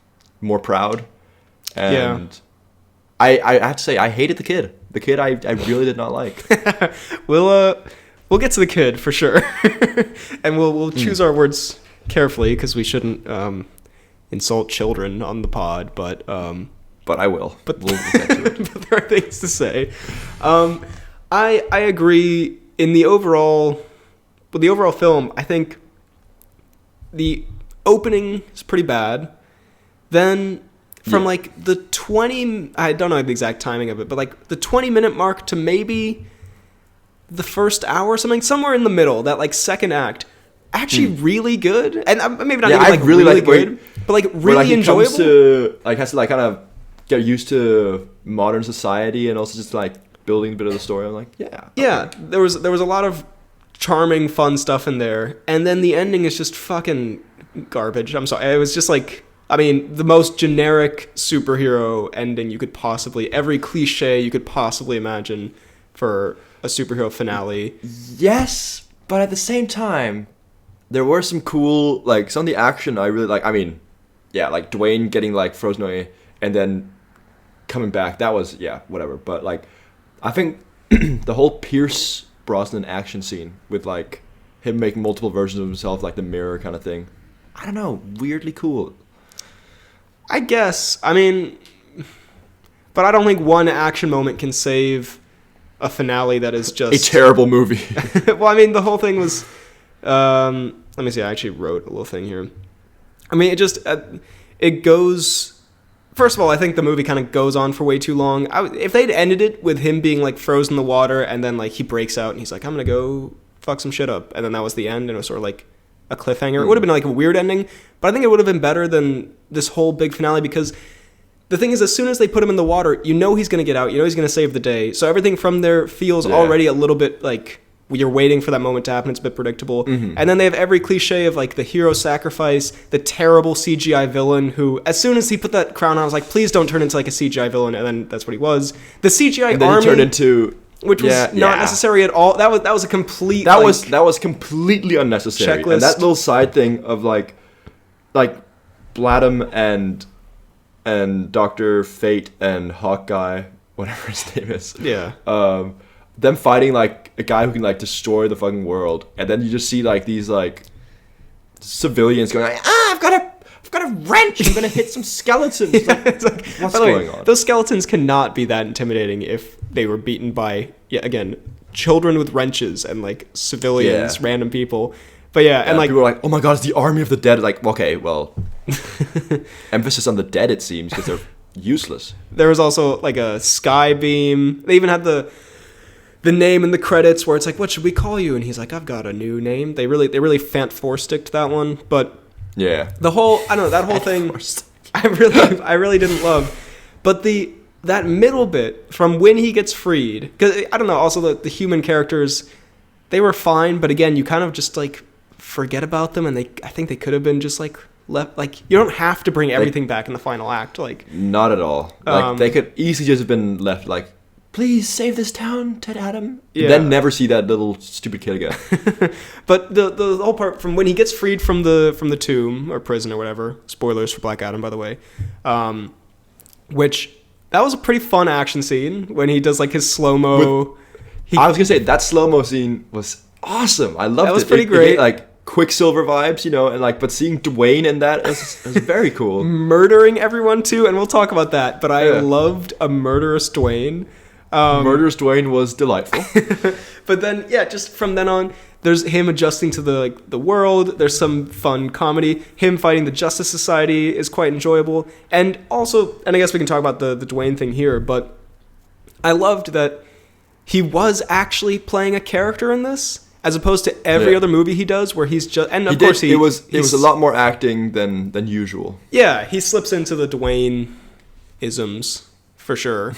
more proud. And I have to say, I hated the kid. The kid I really did not like. We'll get to the kid for sure. And we'll choose our words carefully, because we shouldn't insult children on the pod, but I will. But we'll get to it. But there are things to say. I agree in the overall film. I think the opening is pretty bad. Then from like the 20, I don't know the exact timing of it, but like the 20-minute mark to maybe the first hour or something, somewhere in the middle, that like second act, actually really good. And maybe not even like really good, but like really enjoyable. Has to like kind of get used to modern society and also just like building a bit of the story. I'm like, there was a lot of charming, fun stuff in there, and then the ending is just fucking garbage. I'm sorry, it was just like, I mean, the most generic superhero ending you could possibly, every cliche you could possibly imagine for a superhero finale. Yes, but at the same time, there were some cool, like, some of the action I really like. I mean, yeah, like Dwayne getting like frozen away and then coming back. That was, whatever. But like, I think the whole Pierce Brosnan action scene with like him making multiple versions of himself, like the mirror kind of thing, I don't know, weirdly cool. I guess. I mean, but I don't think one action moment can save a finale that is just a terrible movie. Well, I mean, the whole thing was. Let me see. I actually wrote a little thing here. I mean, it just it goes. First of all, I think the movie kind of goes on for way too long. If they'd ended it with him being like frozen in the water and then like he breaks out and he's like, "I'm gonna go fuck some shit up," and then that was the end, and it was sort of like a cliffhanger. It would have been like a weird ending, but I think it would have been better than this whole big finale, because the thing is, as soon as they put him in the water, you know he's going to get out, you know he's going to save the day, so everything from there feels already a little bit like you're waiting for that moment to happen. It's a bit predictable. And then they have every cliche of like the hero sacrifice, the terrible CGI villain who, as soon as he put that crown on, I was like, please don't turn into like a CGI villain. And then that's what he was. The CGI and then army he turned into, which was not necessary at all. That was a complete that was completely unnecessary. Checklist. And that little side thing of like Bladum and Dr. Fate and Hawkeye, whatever his name is. Yeah. Them fighting like a guy who can like destroy the fucking world, and then you just see like these like civilians going like, I've got a wrench, I'm gonna hit some skeletons. It's like, what's by the way, going on? Those skeletons cannot be that intimidating if they were beaten by again children with wrenches and like civilians, random people. But and like people are like, oh my god, it's the army of the dead. Like, okay, well, emphasis on the dead, it seems, because they're useless. There was also like a sky beam. They even had the name in the credits where it's like, what should we call you? And he's like, I've got a new name. They really Fant Four-sticked that one. But the whole, I don't know, that whole thing I really didn't love. But that middle bit from when he gets freed, because I don't know, also the human characters, they were fine, but again, you kind of just like forget about them, and I think they could have been just like left. Like, you don't have to bring everything back in the final act. Like, not at all. Like, they could easily just have been left like, please save this town, Ted Adam. Yeah. Then never see that little stupid kid again. But the whole part from when he gets freed from the tomb or prison or whatever. Spoilers for Black Adam, by the way. Which that was a pretty fun action scene when he does like his slow mo. I was gonna say that slow mo scene was awesome. I loved it. That was pretty great. It, like Quicksilver vibes, you know, and like, but seeing Dwayne in that was very cool. Murdering everyone too, and we'll talk about that. But I loved a murderous Dwayne. Murderous Dwayne was delightful. But then, just from then on, there's him adjusting to the world. There's some fun comedy. Him fighting the Justice Society is quite enjoyable. And also, and I guess we can talk about the Dwayne thing here, but I loved that he was actually playing a character in this, as opposed to every other movie he does, where he's just, and of course it was a lot more acting than usual. Yeah, he slips into the Dwayne-isms. For sure.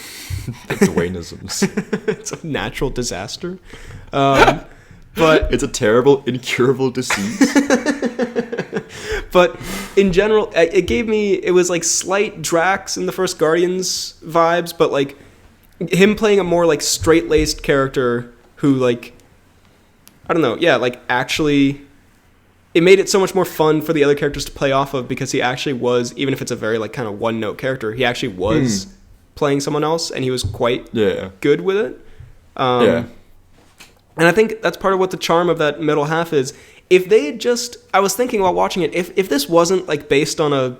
The Dwayne-isms. It's a natural disaster. But it's a terrible, incurable disease. But in general, it was like slight Drax in the first Guardians vibes, but like him playing a more like straight-laced character who like, I don't know, like actually, it made it so much more fun for the other characters to play off of, because he actually was, even if it's a very like kind of one-note character, he actually was playing someone else, and he was quite good with it. And I think that's part of what the charm of that middle half is. If they had just, I was thinking while watching it, if this wasn't like based on a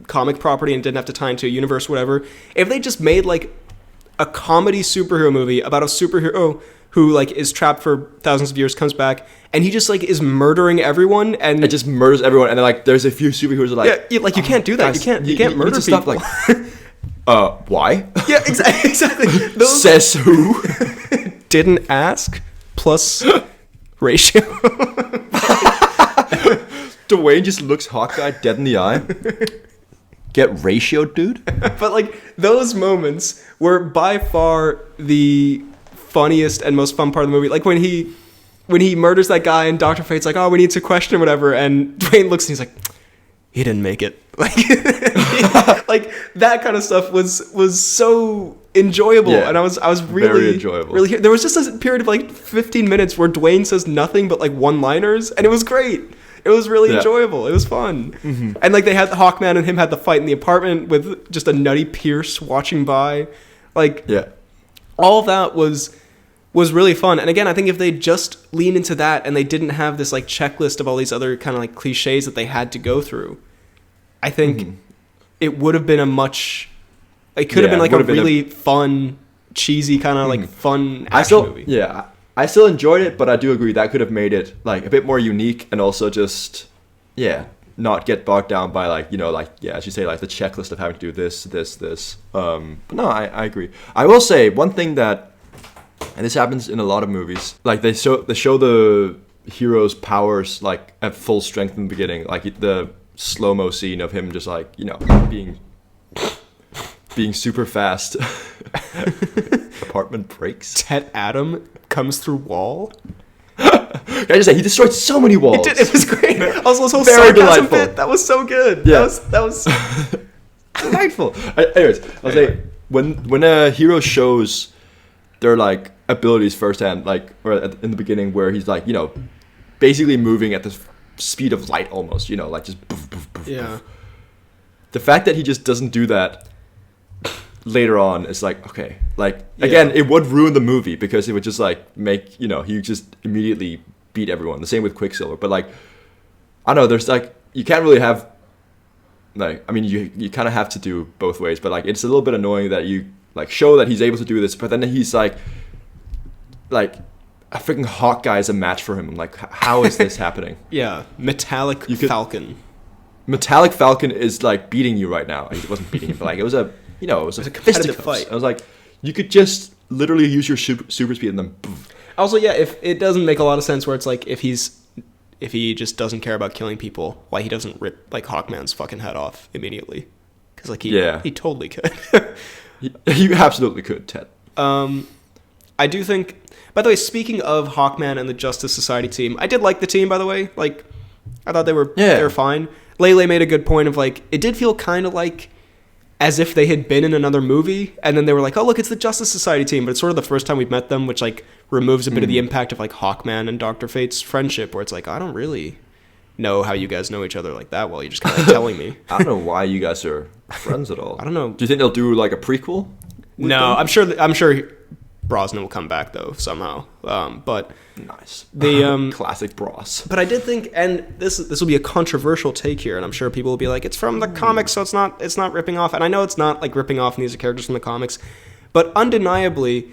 comic property and didn't have to tie into a universe, whatever, if they just made like a comedy superhero movie about a superhero who like is trapped for thousands of years, comes back, and he just like is murdering everyone, and it just murders everyone, and then like there's a few superheroes that are like, like you can't do that. Guys, you can't murder people. Stop, like, why? Yeah, exactly. Says who? Didn't ask. Plus ratio. Dwayne just looks Hawkeye dead in the eye. Get ratio, dude. But like those moments were by far the funniest and most fun part of the movie. Like when he murders that guy and Dr. Fate's like, oh, we need to question him, whatever, and Dwayne looks and he's like, he didn't make it. Like, like that kind of stuff was so enjoyable, and I was really very enjoyable. Really, there was just a period of like 15 minutes where Dwayne says nothing but like one-liners, and it was great. It was really enjoyable. It was fun, and like they had the Hawkman and him had the fight in the apartment with just a nutty Pierce watching by, like all of that was really fun. And again, I think if they just leaned into that and they didn't have this like checklist of all these other kind of like cliches that they had to go through, I think it would have been it could have been like a really fun, cheesy kind of like fun action movie. Yeah, I still enjoyed it, but I do agree that could have made it like a bit more unique, and also just not get bogged down by like, you know, like as you say, like the checklist of having to do this. But no, I agree. I will say one thing that, and this happens in a lot of movies, like they show the hero's powers like at full strength in the beginning, like the slow-mo scene of him just like, you know, being super fast. Apartment breaks. Ted Adam comes through wall. Can I just say, he destroyed so many walls. It was great. Also, this whole Very sarcasm delightful. bit, that was so good. Yeah. That was Delightful. Anyways, I'll say, when a hero shows their, like, abilities firsthand, like, or in the beginning where he's, like, you know, basically moving at the speed of light almost, you know, like just boof, boof, boof, yeah. boof. The fact that he just doesn't do that later on is like, okay, like, again, it would ruin the movie because it would just like make, you know, he just immediately beat everyone. The same with Quicksilver. But like, I don't know, there's like, you can't really have, like, I mean, you kind of have to do both ways, but like, it's a little bit annoying that you like show that he's able to do this, but then he's like a freaking Hawkeye is a match for him. I'm like, how is this happening? Yeah, Metallic Falcon. Metallic Falcon is like beating you right now. He wasn't beating him, but like it was a competitive fisticuffs. fight. I was like, you could just literally use your super speed and then. Poof. Also, yeah, if it doesn't make a lot of sense where it's like if he just doesn't care about killing people, why he doesn't rip like Hawkman's fucking head off immediately? Because like he totally could. You absolutely could, Ted. I do think. By the way, speaking of Hawkman and the Justice Society team, I did like the team. By the way, like I thought they were fine. Lele made a good point of like it did feel kind of like as if they had been in another movie, and then they were like, oh look, it's the Justice Society team, but it's sort of the first time we've met them, which like removes a bit of the impact of like Hawkman and Dr. Fate's friendship, where it's like I don't really know how you guys know each other like that well. You're just kind of like telling me. I don't know why you guys are friends at all. I don't know. Do you think they'll do like a prequel? No, I'm sure Brosnan will come back though somehow. But nice. The classic Bros. But I did think, and this will be a controversial take here, and I'm sure people will be like, it's from the comics, so it's not ripping off. And I know it's not like ripping off, and these are characters from the comics, but undeniably,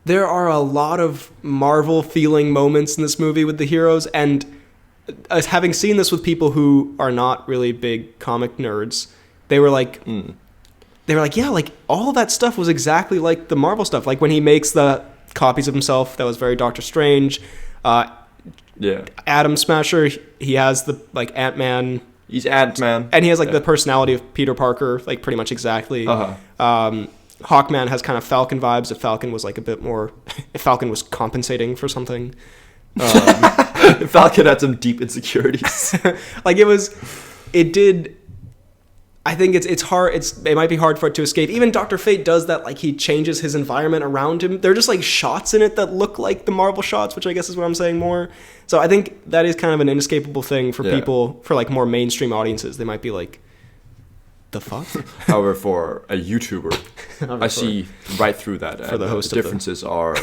there are a lot of Marvel feeling moments in this movie with the heroes, and as having seen this with people who are not really big comic nerds, they were like, yeah, like all that stuff was exactly like the Marvel stuff. Like when he makes the copies of himself, that was very Doctor Strange. Atom Smasher, he has the like Ant-Man. He's Ant-Man. And he has like the personality of Peter Parker, like pretty much exactly. Hawkman has kind of Falcon vibes. If Falcon was like a bit more, if Falcon was compensating for something. Falcon had some deep insecurities. Like it did. I think it's hard. It might be hard for it to escape. Even Dr. Fate does that. Like he changes his environment around him. They're just like shots in it that look like the Marvel shots, which I guess is what I'm saying more. So I think that is kind of an inescapable thing for people, for like more mainstream audiences. They might be like, the fuck? However, for a YouTuber, I see right through that. For the host, the differences are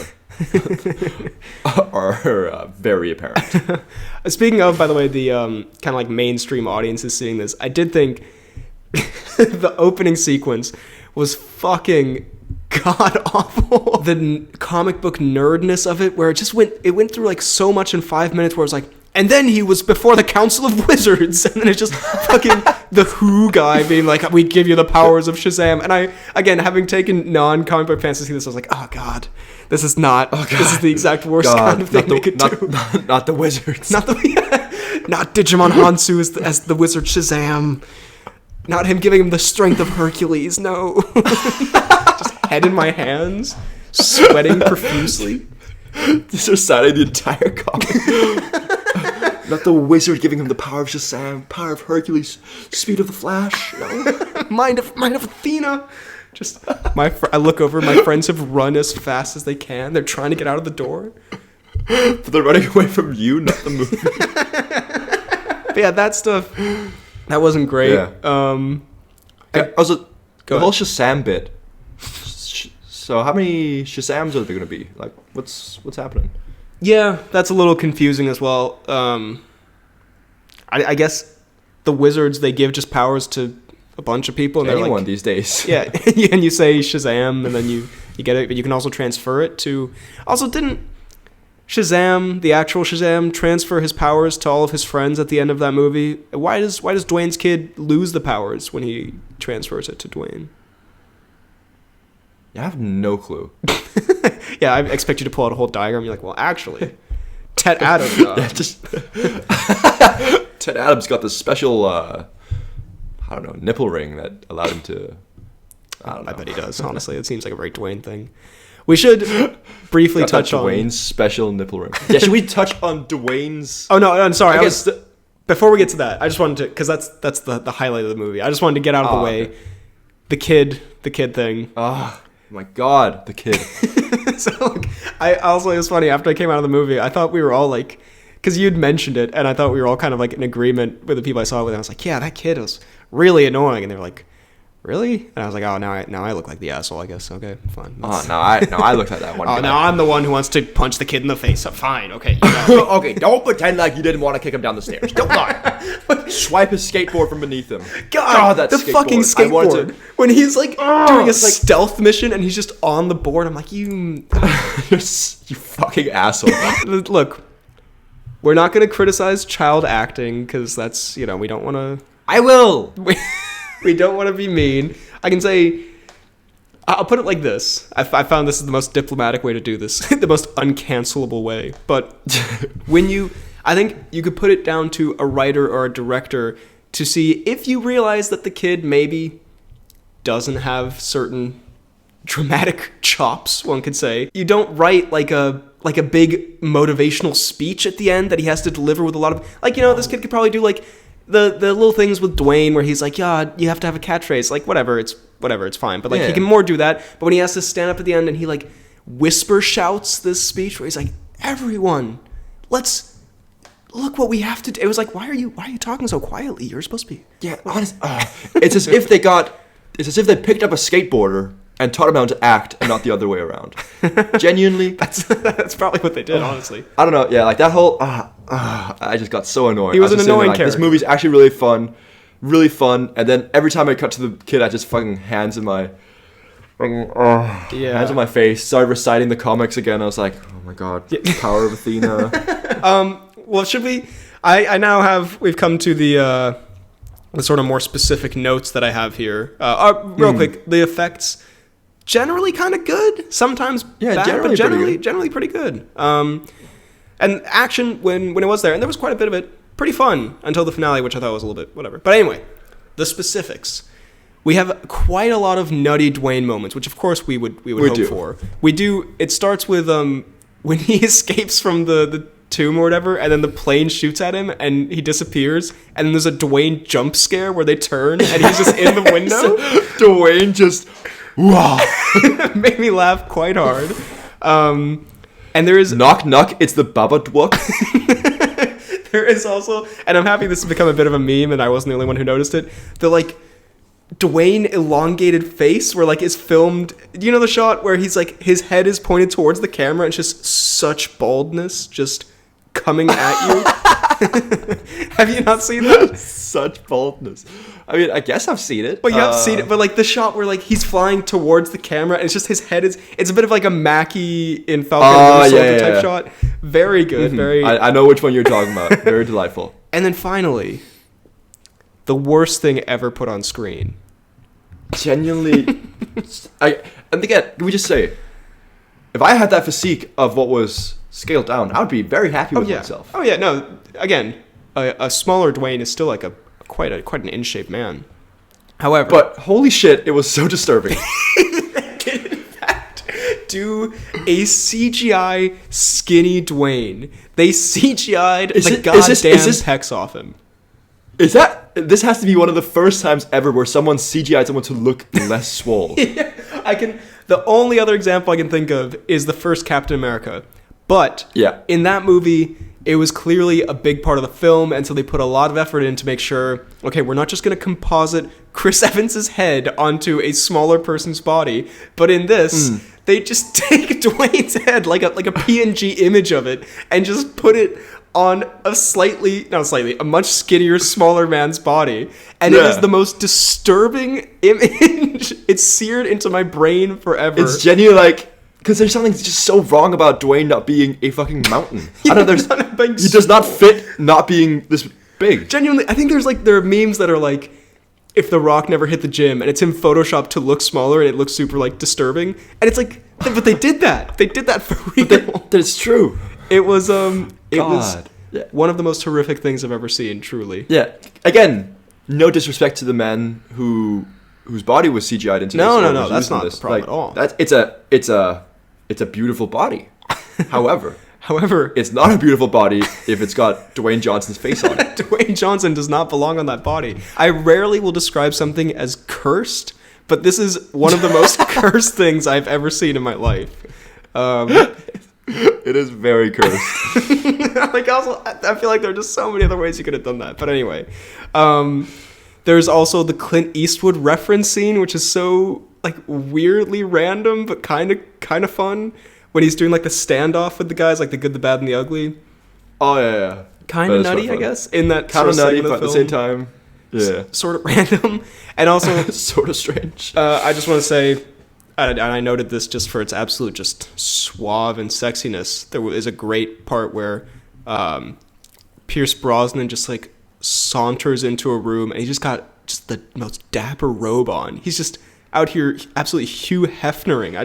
very apparent. Speaking of, by the way, the kind of like mainstream audiences seeing this, I did think the opening sequence was fucking god awful. The comic book nerdness of it, where it went through like so much in 5 minutes, where it's like, and then he was before the Council of Wizards, and then it's just fucking the Who guy being like, we give you the powers of Shazam. And I, again, having taken non-comic book fans to see this, I was like, oh god, this is not, this is the exact worst kind of thing they could do. Not the Wizards. Not Digimon Hansu as the wizard Shazam. Not him giving him the strength of Hercules, no. Just head in my hands, sweating profusely. Just reciting the entire comic. Not the wizard giving him the power of Shazam, power of Hercules, speed of the Flash, no. Mind of Athena. Just I look over, my friends have run as fast as they can. They're trying to get out of the door. But they're running away from you, not the movie. But yeah, that stuff... That wasn't great. Yeah. Also, the whole Shazam bit. So how many Shazams are there going to be? Like, what's happening? Yeah, that's a little confusing as well. I guess the wizards, they give just powers to a bunch of people. And anyone they're like, these days. Yeah, and you say Shazam, and then you get it, but you can also transfer it to... Also, didn't Shazam, the actual Shazam, transfer his powers to all of his friends at the end of that movie? Why does Dwayne's kid lose the powers when he transfers it to Dwayne? I have no clue. Yeah, I expect you to pull out a whole diagram. You're like, well, actually, Ted Adams. Ted Adams got this special, nipple ring that allowed him to... I don't know. I bet he does, honestly. It seems like a very Dwayne thing. We should briefly Got touch that on Dwayne's special nipple ring. Yeah, should we touch on Dwayne's? Oh no, I'm sorry. I guess Before we get to that, I just wanted to, because that's the highlight of the movie. I just wanted to get out of the way. Okay. The kid thing. Oh my god, the kid. So like, it was funny after I came out of the movie. I thought we were all like, because you'd mentioned it, and I thought we were all kind of like in agreement with the people I saw it with. And I was like, yeah, that kid was really annoying, and they were like, really? And I was like, oh, now I look like the asshole, I guess. Okay, fine. Oh, now I looked at that one. Oh, now I'm the one who wants to punch the kid in the face. So fine, okay. Okay, don't pretend like you didn't want to kick him down the stairs. Don't lie. Swipe his skateboard from beneath him. God, the fucking skateboard. When he's like doing a stealth mission and he's just on the board, I'm like, you fucking asshole. Look, we're not going to criticize child acting because that's, we don't want to. I will. We don't want to be mean. I can say, I'll put it like this. I found this is the most diplomatic way to do this, the most uncancelable way. But I think you could put it down to a writer or a director to see if you realize that the kid maybe doesn't have certain dramatic chops, one could say. You don't write like a big motivational speech at the end that he has to deliver with a lot of, this kid could probably do like the little things with Dwayne where he's like, yeah, you have to have a catchphrase, like whatever, it's fine. But he can more do that. But when he has to stand up at the end and he like whisper shouts this speech where he's like, everyone, let's look what we have to do. It was like, why are you talking so quietly? You're supposed to be. Yeah, honest. It's as if they picked up a skateboarder and taught him how to act and not the other way around. Genuinely. That's probably what they did, honestly. I don't know. Yeah, like that whole... I just got so annoyed. He was an annoying character. This movie's actually really fun. And then every time I cut to the kid, I just fucking hands in my face. Started reciting the comics again. I was like, oh my god, Power of Athena. Well, should we... We've come to the sort of more specific notes that I have here. Real quick, the effects... generally kind of good. Sometimes bad, but generally pretty good. And action when it was there, and there was quite a bit of it, pretty fun until the finale, which I thought was a little bit whatever. But anyway, the specifics. We have quite a lot of nutty Dwayne moments, which of course we would hope for. We do. It starts with when he escapes from the tomb or whatever, and then the plane shoots at him and he disappears, and then there's a Dwayne jump scare where they turn and he's just in the window. Dwayne just... wow. Made me laugh quite hard. And there is... Knock, knock, it's the Babadook. There is also... And I'm happy this has become a bit of a meme and I wasn't the only one who noticed it. The, Dwayne elongated face where, is filmed... Do you know the shot where he's, his head is pointed towards the camera and it's just such baldness just coming at you? Have you not seen that? Such baldness. I mean, I guess I've seen it. Well, you have seen it, but the shot where he's flying towards the camera, and it's just his head it's a bit of a Mackie in Falcon and Winter Soldier type shot. Very good, very. I know which one you're talking about. Very delightful. And then finally, the worst thing ever put on screen. Genuinely, and again, can we just say, if I had that physique of what was scaled down, I would be very happy with myself. Oh yeah, no. Again, a smaller Dwayne is still quite an in-shape man. However... But holy shit, it was so disturbing. In fact, do a CGI skinny Dwayne. They CGI'd the goddamn pecs off him. This has to be one of the first times ever where someone CGI'd someone to look less swole. Yeah, the only other example I can think of is the first Captain America. But in that movie... it was clearly a big part of the film, and so they put a lot of effort in to make sure, okay, we're not just going to composite Chris Evans' head onto a smaller person's body, but in this, they just take Dwayne's head, like a PNG image of it, and just put it on a much skinnier, smaller man's body. And it is the most disturbing image. It's seared into my brain forever. It's genuinely because there's something just so wrong about Dwayne not being a fucking mountain. I don't know, he does not fit not being this big. Genuinely, I think there are memes that are if The Rock never hit the gym, and it's him photoshopped to look smaller, and it looks super disturbing. And it's but they did that. They did that for real. That's true. It was one of the most horrific things I've ever seen. Truly. Yeah. Again, no disrespect to the men whose body was CGI'd into. No. That's not the problem at all. It's a it's a beautiful body. However, However, it's not a beautiful body if it's got Dwayne Johnson's face on it. Dwayne Johnson does not belong on that body. I rarely will describe something as cursed, but this is one of the most cursed things I've ever seen in my life. It is very cursed. Like, also, I feel like there are just so many other ways you could have done that. But anyway, there's also the Clint Eastwood reference scene, which is so like weirdly random, but kind of fun. When he's doing like the standoff with the guys, like the good, the bad, and the ugly. Oh yeah. Kind of nutty, I guess. In that kind of nutty, but the at the same time, yeah, sort of random, and also sort of strange. I just want to say, and I noted this just for its absolute just suave and sexiness. There is a great part where Pierce Brosnan just like saunters into a room, and he just got just the most dapper robe on. He's just out here absolutely Hugh Hefnering.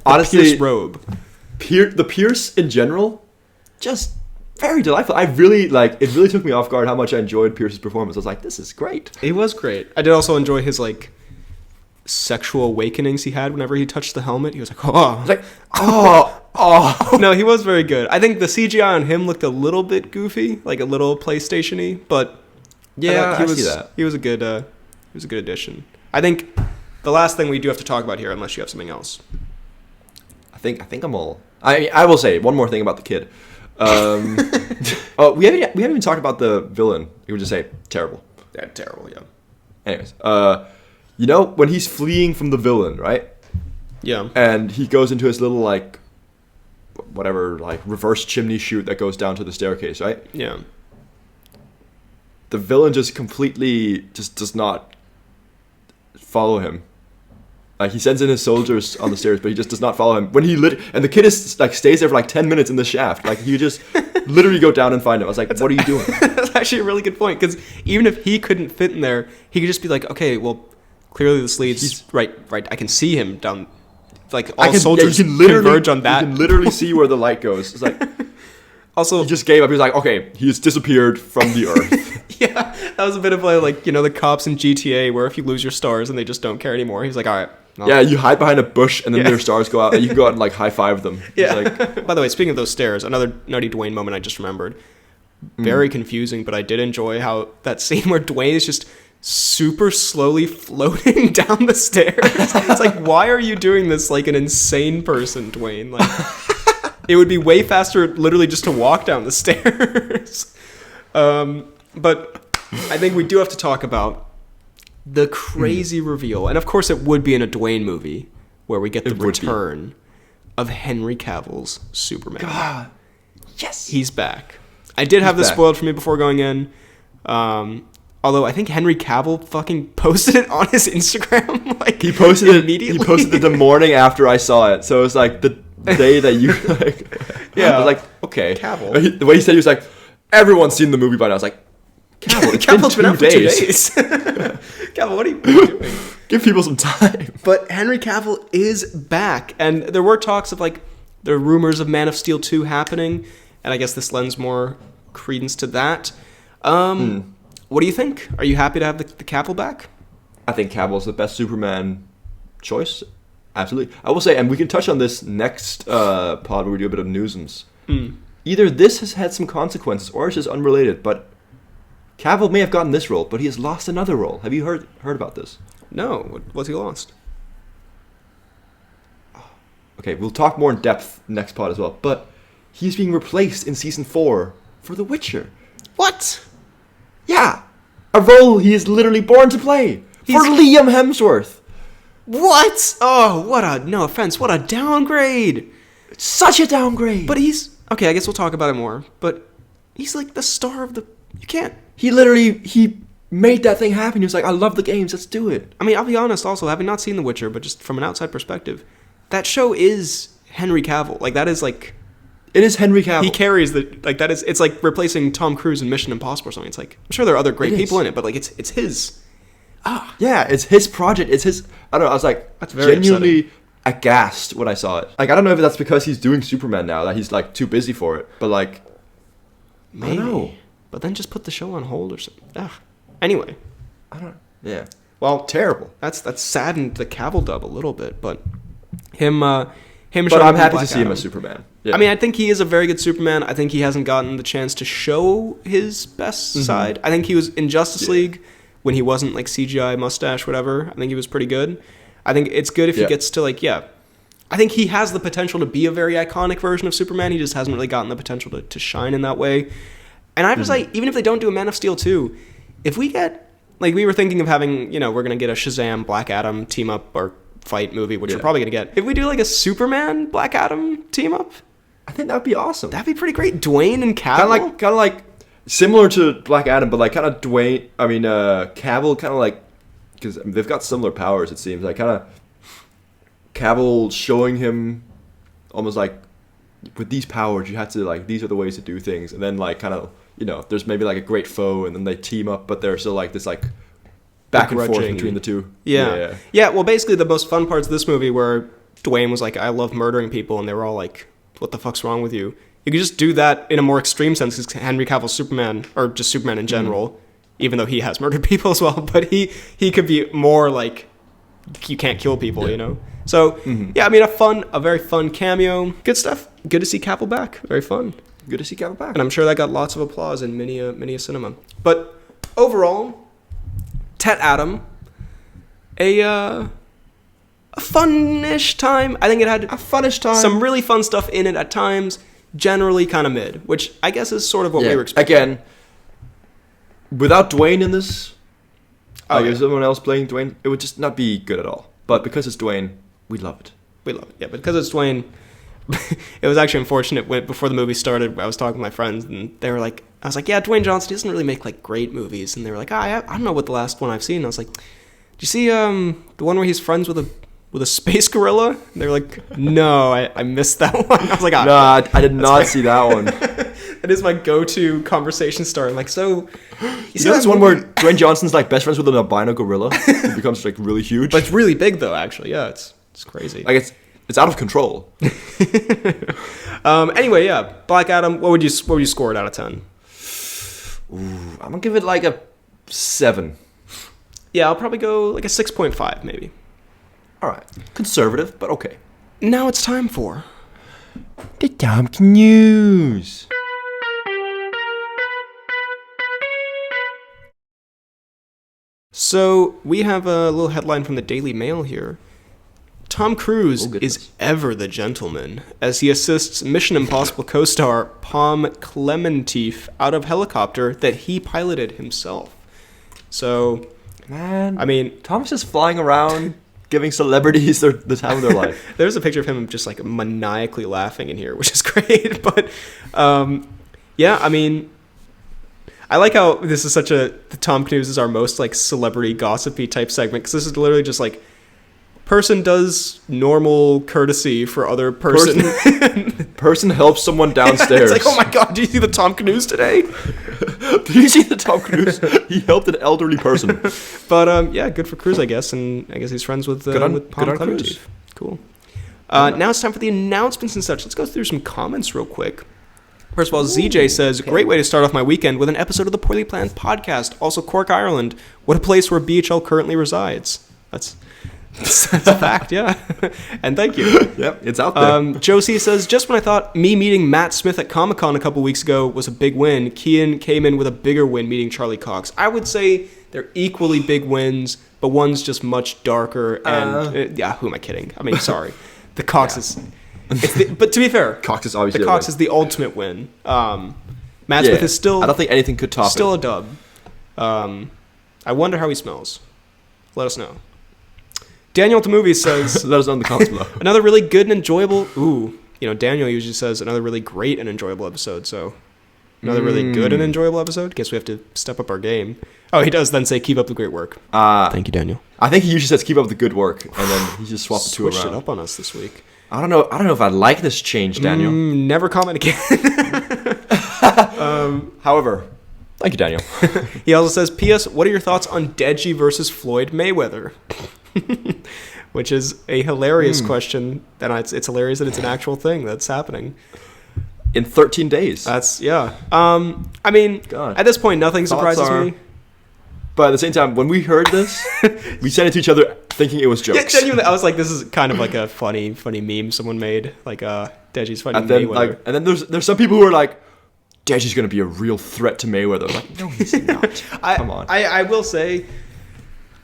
Honestly, Pierce robe. The Pierce in general, just very delightful. It really took me off guard how much I enjoyed Pierce's performance. I was like, this is great. It was great. I did also enjoy his like sexual awakenings he had whenever he touched the helmet. He was like, oh. No, he was very good. I think the CGI on him looked a little bit goofy, like a little PlayStation-y, but yeah, I see that. He was a good addition. I think the last thing we do have to talk about here, unless you have something else. I think I'm all. I will say one more thing about the kid. We haven't even talked about the villain. You would just say terrible. Yeah, terrible. Yeah. Anyways, when he's fleeing from the villain, right? Yeah. And he goes into his little like, whatever, like reverse chimney chute that goes down to the staircase, right? Yeah. The villain just completely does not follow him. Like he sends in his soldiers on the stairs, but he just does not follow him. When and the kid is like stays there for like 10 minutes in the shaft. Like you just literally go down and find him. I was like, what are you doing? That's actually a really good point, because even if he couldn't fit in there, he could just be like, okay, well, clearly this leads right. I can see him down. Like all soldiers converge on that. You can literally see where the light goes. It's like. Also, he just gave up. He was like, okay, he's disappeared from the earth. Yeah, that was a bit of like the cops in GTA where if you lose your stars and they just don't care anymore. He's like, all right. No. Yeah, you hide behind a bush and then their stars go out and you can go out and like high five them. Yeah. Like, by the way, speaking of those stairs, another nutty Dwayne moment I just remembered. Very confusing, but I did enjoy how that scene where Dwayne is just super slowly floating down the stairs. It's like, why are you doing this like an insane person, Dwayne? Like, it would be way faster literally just to walk down the stairs. But I think we do have to talk about the crazy reveal. And of course it would be in a Dwayne movie where we get the return of Henry Cavill's Superman. God. Yes. He's back. I did have this spoiled for me before going in. Although I think Henry Cavill fucking posted it on his Instagram. Like he posted it immediately. He posted it the morning after I saw it. So it was like the day that you like. Yeah. I was like, okay. Cavill. The way he said, he was like, everyone's seen the movie by now. I was like, Cavill, Cavill's been out for 2 days. Cavill, what are you doing? Give people some time. But Henry Cavill is back, and there were talks of like the rumors of Man of Steel 2 happening, and I guess this lends more credence to that. What do you think? Are you happy to have the Cavill back? I think Cavill's the best Superman choice. Absolutely. I will say, and we can touch on this next pod where we do a bit of newsums. Either this has had some consequences or it's just unrelated, but Cavill may have gotten this role, but he has lost another role. Have you heard about this? No. What's he lost? Okay, we'll talk more in depth next pod as well, but he's being replaced in season 4 for The Witcher. What? Yeah, a role he is literally born to play for Liam Hemsworth. What? Oh, no offense, what a downgrade. Such a downgrade. But he's, okay, I guess we'll talk about it more, but he's like the star of the, you can't. He made that thing happen. He was like, I love the games, let's do it. I mean, I'll be honest also, having not seen The Witcher, but just from an outside perspective, that show is Henry Cavill. Like, that is like... It is Henry Cavill. He carries the... Like, that is... It's like replacing Tom Cruise in Mission Impossible or something. It's like... I'm sure there are other great people in it, but like, it's his... Yeah, it's his project. It's his... I don't know, I was like... That's very genuinely aghast when I saw it. Like, I don't know if that's because he's doing Superman now, that he's like too busy for it, but like... Maybe. I don't know. But then just put the show on hold or something. Anyway. I don't... Yeah. Well, terrible. That's saddened the Cavill dub a little bit, but him Him But showing I'm up in happy to Black see him Adam. as Superman. Yeah. I mean, I think he is a very good Superman. I think he hasn't gotten the chance to show his best side. I think he was in Justice League when he wasn't like CGI mustache, whatever. I think he was pretty good. I think it's good if he gets to like, I think he has the potential to be a very iconic version of Superman. He just hasn't really gotten the potential to shine in that way. And I have to say, even if they don't do a Man of Steel 2, if we get, like we were thinking of having, we're going to get a Shazam, Black Adam team up or fight movie, which we're probably going to get. If we do like a Superman, Black Adam team up, I think that'd be awesome. that'd be pretty great. Dwayne and Cavill. Kind of like similar to Black Adam, but like kind of Cavill, kind of like, because they've got similar powers, it seems. Like kind of Cavill showing him almost like, with these powers, you have to like, these are the ways to do things. And then like kind of, there's maybe like a great foe and then they team up, but there's still like this like back and forth between the two. Yeah. Well, basically the most fun parts of this movie where Dwayne was like, I love murdering people. And they were all like, what the fuck's wrong with you? You could just do that in a more extreme sense because Henry Cavill's Superman, or just Superman in general, even though he has murdered people as well, but he could be more like, you can't kill people, So, I mean, a very fun cameo. Good stuff. Good to see Cavill back. Very fun. Good to see Cavill back. And I'm sure that got lots of applause in many a cinema. But overall, Tet Adam, a fun-ish time. I think it had a funnish time. Some really fun stuff in it at times. Generally kind of mid, which I guess is sort of what we were expecting. Again, without Dwayne in this, if someone else playing Dwayne, it would just not be good at all. But because it's Dwayne, we love it. We love it. Yeah, but because it's Dwayne, it was actually unfortunate before the movie started, I was talking to my friends and they were like, I was like, yeah, Dwayne Johnson doesn't really make like great movies. And they were like, I don't know what the last one I've seen. And I was like, do you see the one where he's friends with a space gorilla? And they were like, no, I missed that one. I was like, no, I did not see that one. That is my go-to conversation starter. I'm like, so you see this one where Dwayne Johnson's like best friends with an albino gorilla? It becomes like really huge. But it's really big though, actually. Yeah, it's crazy. Like it's out of control. Anyway, Black Adam. What would you score it out of 10? Ooh, I'm gonna give it like a 7. Yeah, I'll probably go like a 6.5 maybe. All right, conservative, but okay. Now it's time for the Cnews. So we have a little headline from the Daily Mail here. Tom Cruise is ever the gentleman as he assists Mission Impossible co-star Pom Klementif out of helicopter that he piloted himself. So, man, I mean, Tom's just flying around giving celebrities the time of their life. There's a picture of him just like maniacally laughing in here, which is great. But I mean, I like how this is Tom Cruise is our most like celebrity gossipy type segment because this is literally just like person does normal courtesy for other person. Person helps someone downstairs. It's like, oh my god, did you see the Tom Cruise today? Did you see the Tom Cruise? He helped an elderly person. But good for Cruise, I guess, and I guess he's friends with Pom Klementif. Cool. Now it's time for the announcements and such. Let's go through some comments real quick. First of all, ZJ says, great way to start off my weekend with an episode of the Poorly Planned podcast. Also, Cork, Ireland. What a place where BHL currently resides. That's a fact, yeah. And thank you. Yep, it's out there. Josie says, just when I thought me meeting Matt Smith at Comic-Con a couple weeks ago was a big win, Kian came in with a bigger win meeting Charlie Cox. I would say they're equally big wins, but one's just much darker. And who am I kidding? I mean, sorry. The Cox is... but to be fair, Cox is obviously the Cox is the ultimate win. Matt Smith is still... I don't think anything could top still it. Still a dub. I wonder how he smells. Let us know. Daniel to Movies says... Let us know in the comments below. Another really good and enjoyable... Daniel usually says another really great and enjoyable episode, so... Another really good and enjoyable episode? Guess we have to step up our game. Oh, he does then say, keep up the great work. Thank you, Daniel. I think he usually says, keep up the good work, and then he just swapped the two around. Switched it up on us this week. I don't know if I like this change, Daniel. Never comment again. However, thank you, Daniel. He also says, P.S. What are your thoughts on Deji versus Floyd Mayweather? Which is a hilarious question. And it's hilarious that it's an actual thing that's happening. In 13 days. That's, yeah. I mean, God. At this point, nothing surprises me. But at the same time, when we heard this, we sent it to each other thinking it was jokes. Yeah, genuinely, I was like, this is kind of like a funny meme someone made, like Deji's fighting And then, Mayweather. and then there's some people who are like, Deji's going to be a real threat to Mayweather. I'm like, no, he's not. Come on. I will say,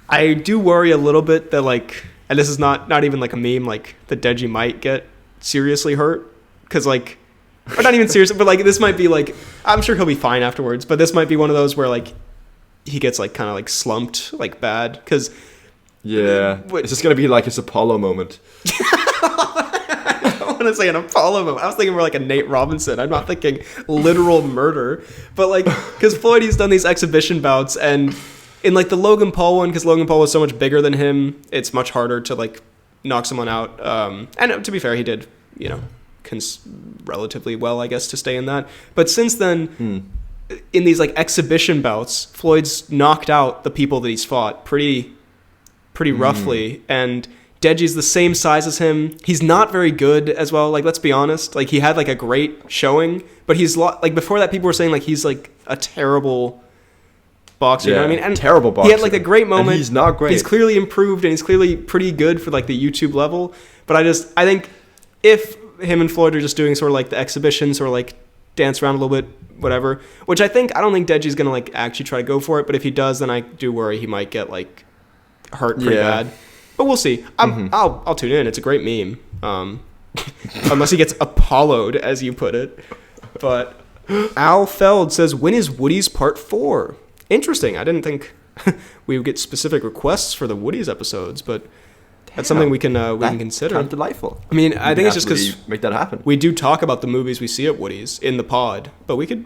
I do worry a little bit that, like, and this is not even like a meme, like, that Deji might get seriously hurt. Because, like, or not even seriously, but, like, this might be, like, I'm sure he'll be fine afterwards, but this might be one of those where, like, he gets, like, kind of, like, slumped, like, bad. Because... Yeah. It's just going to be like his Apollo moment. I don't want to say an Apollo moment. I was thinking more like a Nate Robinson. I'm not thinking literal murder. But, like, because Floyd, he's done these exhibition bouts, and in, like, the Logan Paul one, because Logan Paul was so much bigger than him, it's much harder to, like, knock someone out. And to be fair, he did, you know, relatively well, I guess, to stay in that. But since then... in these, like, exhibition bouts, Floyd's knocked out the people that he's fought pretty roughly, and Deji's the same size as him. He's not very good as well, like, let's be honest. Like, he had, like, a great showing, but he's like, before that, people were saying, like, he's, like, a terrible boxer, you know what I mean? And terrible boxer. He had, like, a great moment. And he's not great. He's clearly improved, and he's clearly pretty good for, like, the YouTube level, but I think if him and Floyd are just doing sort of, like, the exhibition, sort of, like, dance around a little bit, whatever, which I don't think Deji's gonna, like, actually try to go for it, but if he does, then I do worry he might get, like, hurt pretty bad. But we'll see. I'll tune in. It's a great meme. Unless he gets Apollo'd, as you put it. But Al Feld says, when is Woody's Part 4? Interesting. I didn't think we would get specific requests for the Woody's episodes, but that's something we can consider. Kind of delightful. I mean, I think it's just because make that happen. We do talk about the movies we see at Woody's in the pod, but we could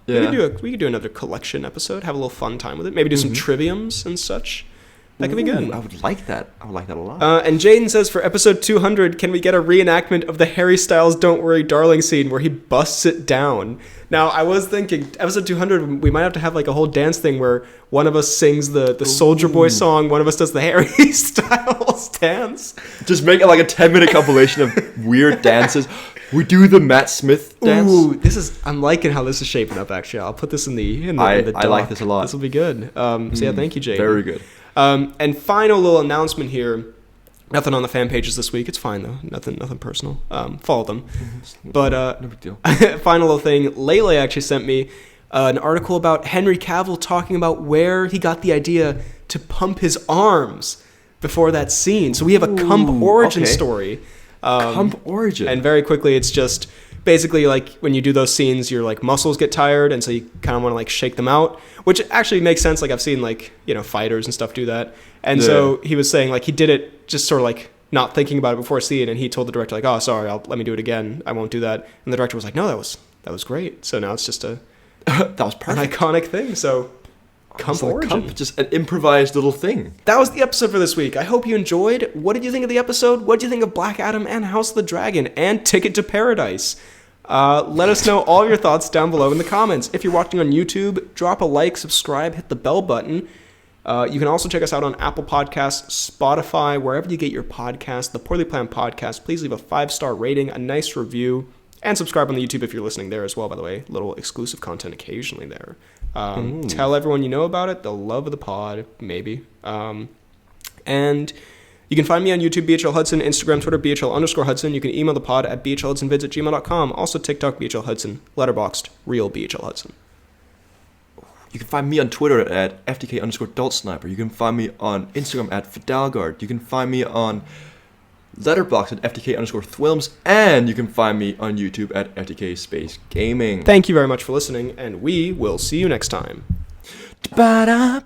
do another collection episode, have a little fun time with it. Maybe do some triviums and such. That could be good. I would like that. I would like that a lot. And Jaden says, for episode 200, can we get a reenactment of the Harry Styles Don't Worry Darling scene where he busts it down? Now, I was thinking, episode 200, we might have to have, like, a whole dance thing where one of us sings the Soulja Boy song, one of us does the Harry Styles dance. Just make it like a 10-minute compilation of weird dances. We do the Matt Smith dance. Ooh, I'm liking how this is shaping up, actually. I'll put this in the doc. I like this a lot. This will be good. So yeah, thank you, Jaden. Very good. And final little announcement here. Nothing on the fan pages this week. It's fine, though. Nothing personal. Follow them. But no big deal. Final little thing. Lele actually sent me an article about Henry Cavill talking about where he got the idea to pump his arms before that scene. So we have a Cump origin story. Cump origin. And very quickly, it's just basically like when you do those scenes, your, like, muscles get tired, and so you kind of want to, like, shake them out, which actually makes sense. Like, I've seen, like, you know, fighters and stuff do that. And so he was saying, like, he did it just sort of, like, not thinking about it before seeing it, and he told the director, like, oh, sorry, let me do it again. I won't do that. And the director was like, no, that was great. So now it's just that was perfect. An iconic thing. So Cump origin. Just an improvised little thing. That was the episode for this week. I hope you enjoyed. What did you think of the episode? What did you think of Black Adam and House of the Dragon and Ticket to Paradise? Let us know all your thoughts down below in the comments. If you're watching on YouTube, drop a like, subscribe, hit the bell button. You can also check us out on Apple Podcasts, Spotify, wherever you get your podcast, the Poorly Planned Podcast. Please leave a 5-star rating, a nice review, and subscribe on the YouTube if you're listening there as well, by the way. Little exclusive content occasionally there. Tell everyone you know about it. They'll love the pod, maybe. And you can find me on YouTube, BHL Hudson, Instagram, Twitter, BHL_Hudson. You can email the pod at bhlhudsonvids@gmail.com. Also TikTok, BHL Hudson. Letterboxd, real BHL Hudson. You can find me on Twitter at FTK_DaltSniper. You can find me on Instagram at Fidalgard. You can find me on Letterboxd at FTK_Thwilms. And you can find me on YouTube at FTK Space Gaming. Thank you very much for listening, and we will see you next time. Bladum.